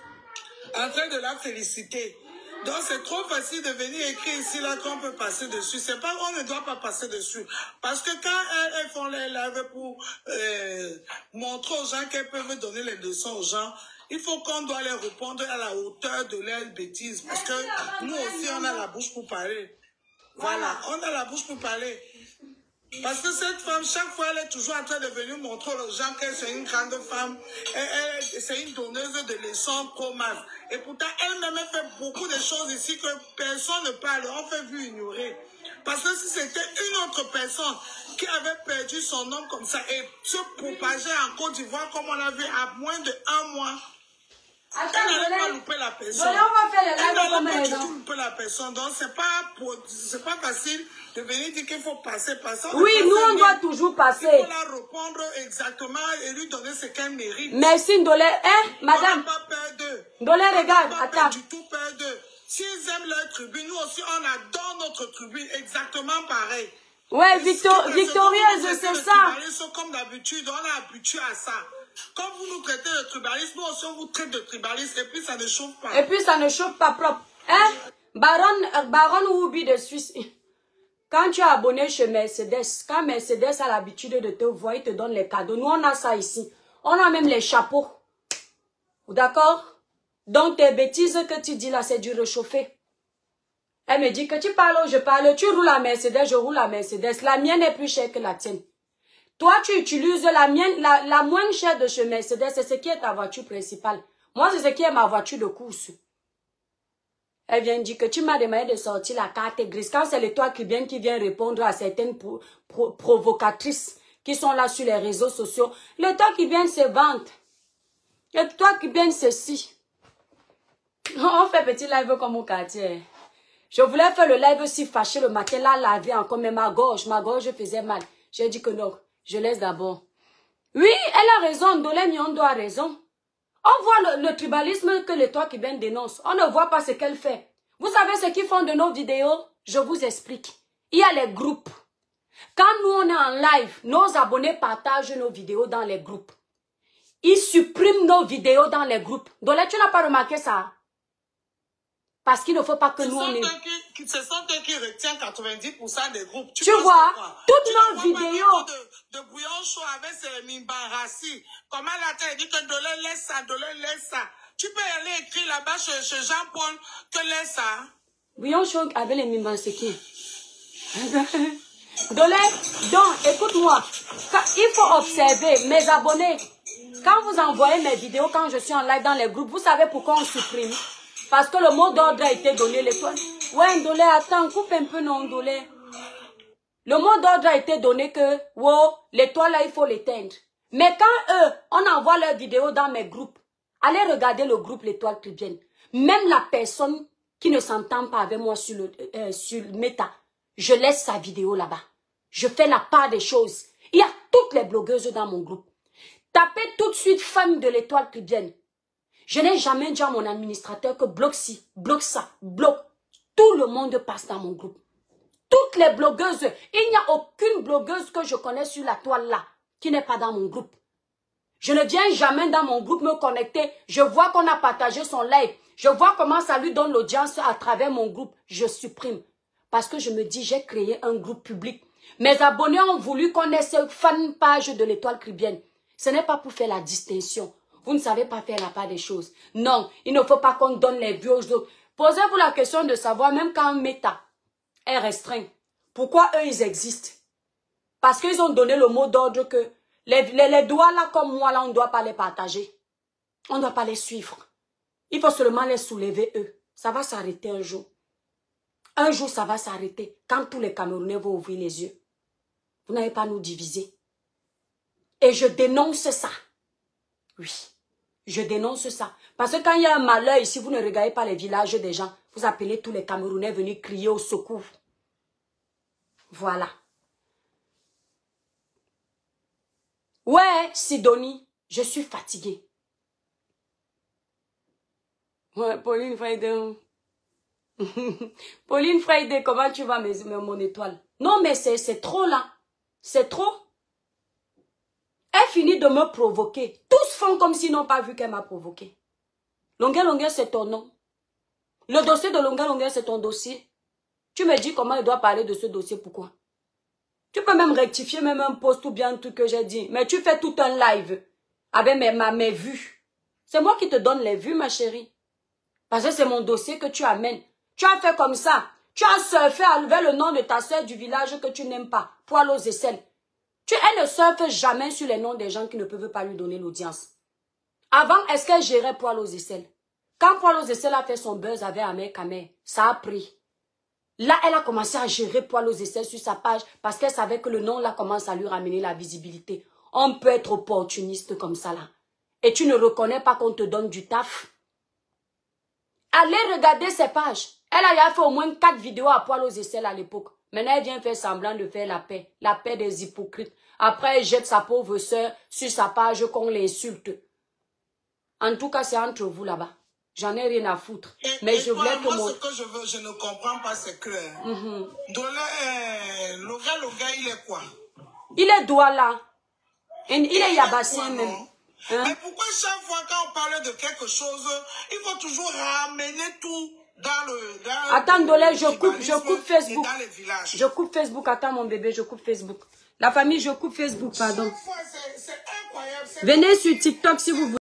en train de la féliciter. Donc c'est trop facile de venir écrire ici là qu'on peut passer dessus. C'est pas qu'on ne doit pas passer dessus. Parce que quand elles font les lives pour montrer aux gens qu'elles peuvent donner les leçons aux gens, il faut qu'on doit les répondre à la hauteur de leurs bêtises. Parce que nous aussi, on a la bouche pour parler. Voilà, on a la bouche pour parler. Parce que cette femme, chaque fois, elle est toujours en train de venir montrer aux gens qu'elle est une grande femme. C'est une donneuse de leçons pro masse. Et pourtant, elle-même fait beaucoup de choses ici que personne ne parle. On fait vu ignorer. Parce que si c'était une autre personne qui avait perdu son nom comme ça et se propageait en Côte d'Ivoire, comme on l'a vu à moins de 1 mois, elle n'allait pas louper la personne. Elle n'allait pas du tout louper la personne. Donc, c'est pas facile de venir dire qu'il faut passer par ça. Oui, nous, on doit toujours passer. Il faut la répondre exactement et lui donner ce qu'elle mérite. Merci, Ndolé. Hein, madame? On n'a pas peur d'eux. Ndolé, regarde, on n'a attends. pas du tout peur d'eux. S'ils aiment leur tribune, nous aussi, on adore notre tribune exactement pareil. Ouais, victorieuse, c'est ça. Comme d'habitude, on est habitué à ça. Quand vous nous traitez de tribalisme, nous aussi on vous traite de tribalisme et puis ça ne chauffe pas. Et puis ça ne chauffe pas propre. Hein? Baron Oubi de Suisse. Quand tu es abonné chez Mercedes, quand Mercedes a l'habitude de te voir, il te donne les cadeaux. Nous, on a ça ici. On a même les chapeaux. D'accord? Donc, tes bêtises que tu dis là, c'est du réchauffé. Elle me dit que tu parles, je parle. Tu roules la Mercedes, je roule la Mercedes. La mienne est plus chère que la tienne. Toi, tu utilises la mienne, la moins chère de chez Mercedes, c'est ce qui est ta voiture principale. Moi, c'est ce qui est ma voiture de course. Elle vient dire que tu m'as demandé de sortir la carte grise. Quand c'est les toi qui vient répondre à certaines provocatrices qui sont là sur les réseaux sociaux. Les toi qui viennent se vendre. Les toi qui viennent ceci. On fait petit live comme au quartier. Je voulais faire le live aussi fâché le matin. Là, laver encore, mais ma gorge faisait mal. J'ai dit que non, je laisse d'abord. Oui, elle a raison. Ndolé Mion doit raison. On voit le tribalisme que les toi qui viennent dénoncent. On ne voit pas ce qu'elle fait. Vous savez ce qu'ils font de nos vidéos? Je vous explique. Il y a les groupes. Quand nous on est en live, nos abonnés partagent nos vidéos dans les groupes. Ils suppriment nos vidéos dans les groupes. Donc là, tu n'as pas remarqué ça? Parce qu'il ne faut pas que nous on est... Ce sont eux qui retiennent 90% des groupes. Tu vois, toutes nos vidéos... De bouillon chaud avec ses mimbarassis. Comment la tête dit que Dolé laisse ça, Dolé laisse ça. Tu peux aller écrire là-bas chez Jean-Paul que laisse ça. Bouillon chaud avec les mimbarassis. Dolé, donc, écoute-moi. Il faut observer mes abonnés. Quand vous envoyez mes vidéos, quand je suis en live dans les groupes, vous savez pourquoi on supprime? Parce que le mot d'ordre a été donné. Ouais, Dolé, attends, coupe un peu, non, Dolé. Le mot d'ordre a été donné que, wow, l'étoile là, il faut l'éteindre. Mais quand eux, on envoie leurs vidéos dans mes groupes, allez regarder le groupe L'étoile Tribienne. Même la personne qui ne s'entend pas avec moi sur Meta, je laisse sa vidéo là-bas. Je fais la part des choses. Il y a toutes les blogueuses dans mon groupe. Tapez tout de suite femme de l'Étoile Tribienne. Je n'ai jamais dit à mon administrateur que bloque ci, bloque ça, bloque. Tout le monde passe dans mon groupe. Toutes les blogueuses, il n'y a aucune blogueuse que je connais sur la toile là qui n'est pas dans mon groupe. Je ne viens jamais dans mon groupe me connecter. Je vois qu'on a partagé son live. Je vois comment ça lui donne l'audience à travers mon groupe. Je supprime. Parce que je me dis, j'ai créé un groupe public. Mes abonnés ont voulu qu'on ait cette fan page de l'Étoile Tribienne. Ce n'est pas pour faire la distinction. Vous ne savez pas faire la part des choses. Non, il ne faut pas qu'on donne les vues aux autres. Posez-vous la question de savoir, même quand Meta est restreint, pourquoi eux, ils existent? Parce qu'ils ont donné le mot d'ordre que les doigts là, comme moi, là, on ne doit pas les partager. On ne doit pas les suivre. Il faut seulement les soulever, eux. Ça va s'arrêter un jour. Un jour, ça va s'arrêter. Quand tous les Camerounais vont ouvrir les yeux. Vous n'allez pas nous diviser. Et je dénonce ça. Oui, je dénonce ça. Parce que quand il y a un malheur ici, vous ne regardez pas les villages des gens. Vous appelez tous les Camerounais venir crier au secours. Voilà. Ouais, Sidonie, je suis fatiguée. Ouais, Pauline Friday. Pauline Friday, comment tu vas, mon étoile? Non, mais c'est trop là. C'est trop. Elle finit de me provoquer. Tous font comme s'ils n'ont pas vu qu'elle m'a provoqué. Longueur, c'est ton nom. Le dossier de Longueur, c'est ton dossier. Tu me dis comment il doit parler de ce dossier, pourquoi? Tu peux même rectifier même un post ou bien un truc que j'ai dit. Mais tu fais tout un live avec mes vues. C'est moi qui te donne les vues, ma chérie. Parce que c'est mon dossier que tu amènes. Tu as fait comme ça. Tu as surfé à lever le nom de ta soeur du village que tu n'aimes pas. Poil aux aisselles. Elle ne surfe jamais sur les noms des gens qui ne peuvent pas lui donner l'audience. Avant, est-ce qu'elle gérait Poil aux aisselles? Quand Poil aux aisselles a fait son buzz avec Amer Kamer, ça a pris. Là, elle a commencé à gérer Poil aux aisselles sur sa page parce qu'elle savait que le nom là commence à lui ramener la visibilité. On peut être opportuniste comme ça là. Et tu ne reconnais pas qu'on te donne du taf. Allez regarder ses pages. Elle a fait au moins 4 vidéos à Poil aux aisselles à l'époque. Maintenant, elle vient faire semblant de faire la paix des hypocrites. Après, elle jette sa pauvre soeur sur sa page qu'on l'insulte. En tout cas, c'est entre vous là-bas. J'en ai rien à foutre. Mais je voulais que moi, ce que je ne comprends pas, c'est que... Loga, il est quoi? Il est Douala. Il est Yabassien même. Hein? Mais pourquoi chaque fois quand on parle de quelque chose, il faut toujours ramener tout Attends, Dolé, je coupe Facebook. Dans les villages. Je coupe Facebook. Attends, mon bébé, je coupe Facebook. La famille, je coupe Facebook, pardon. C'est incroyable. Venez sur TikTok si vous voulez.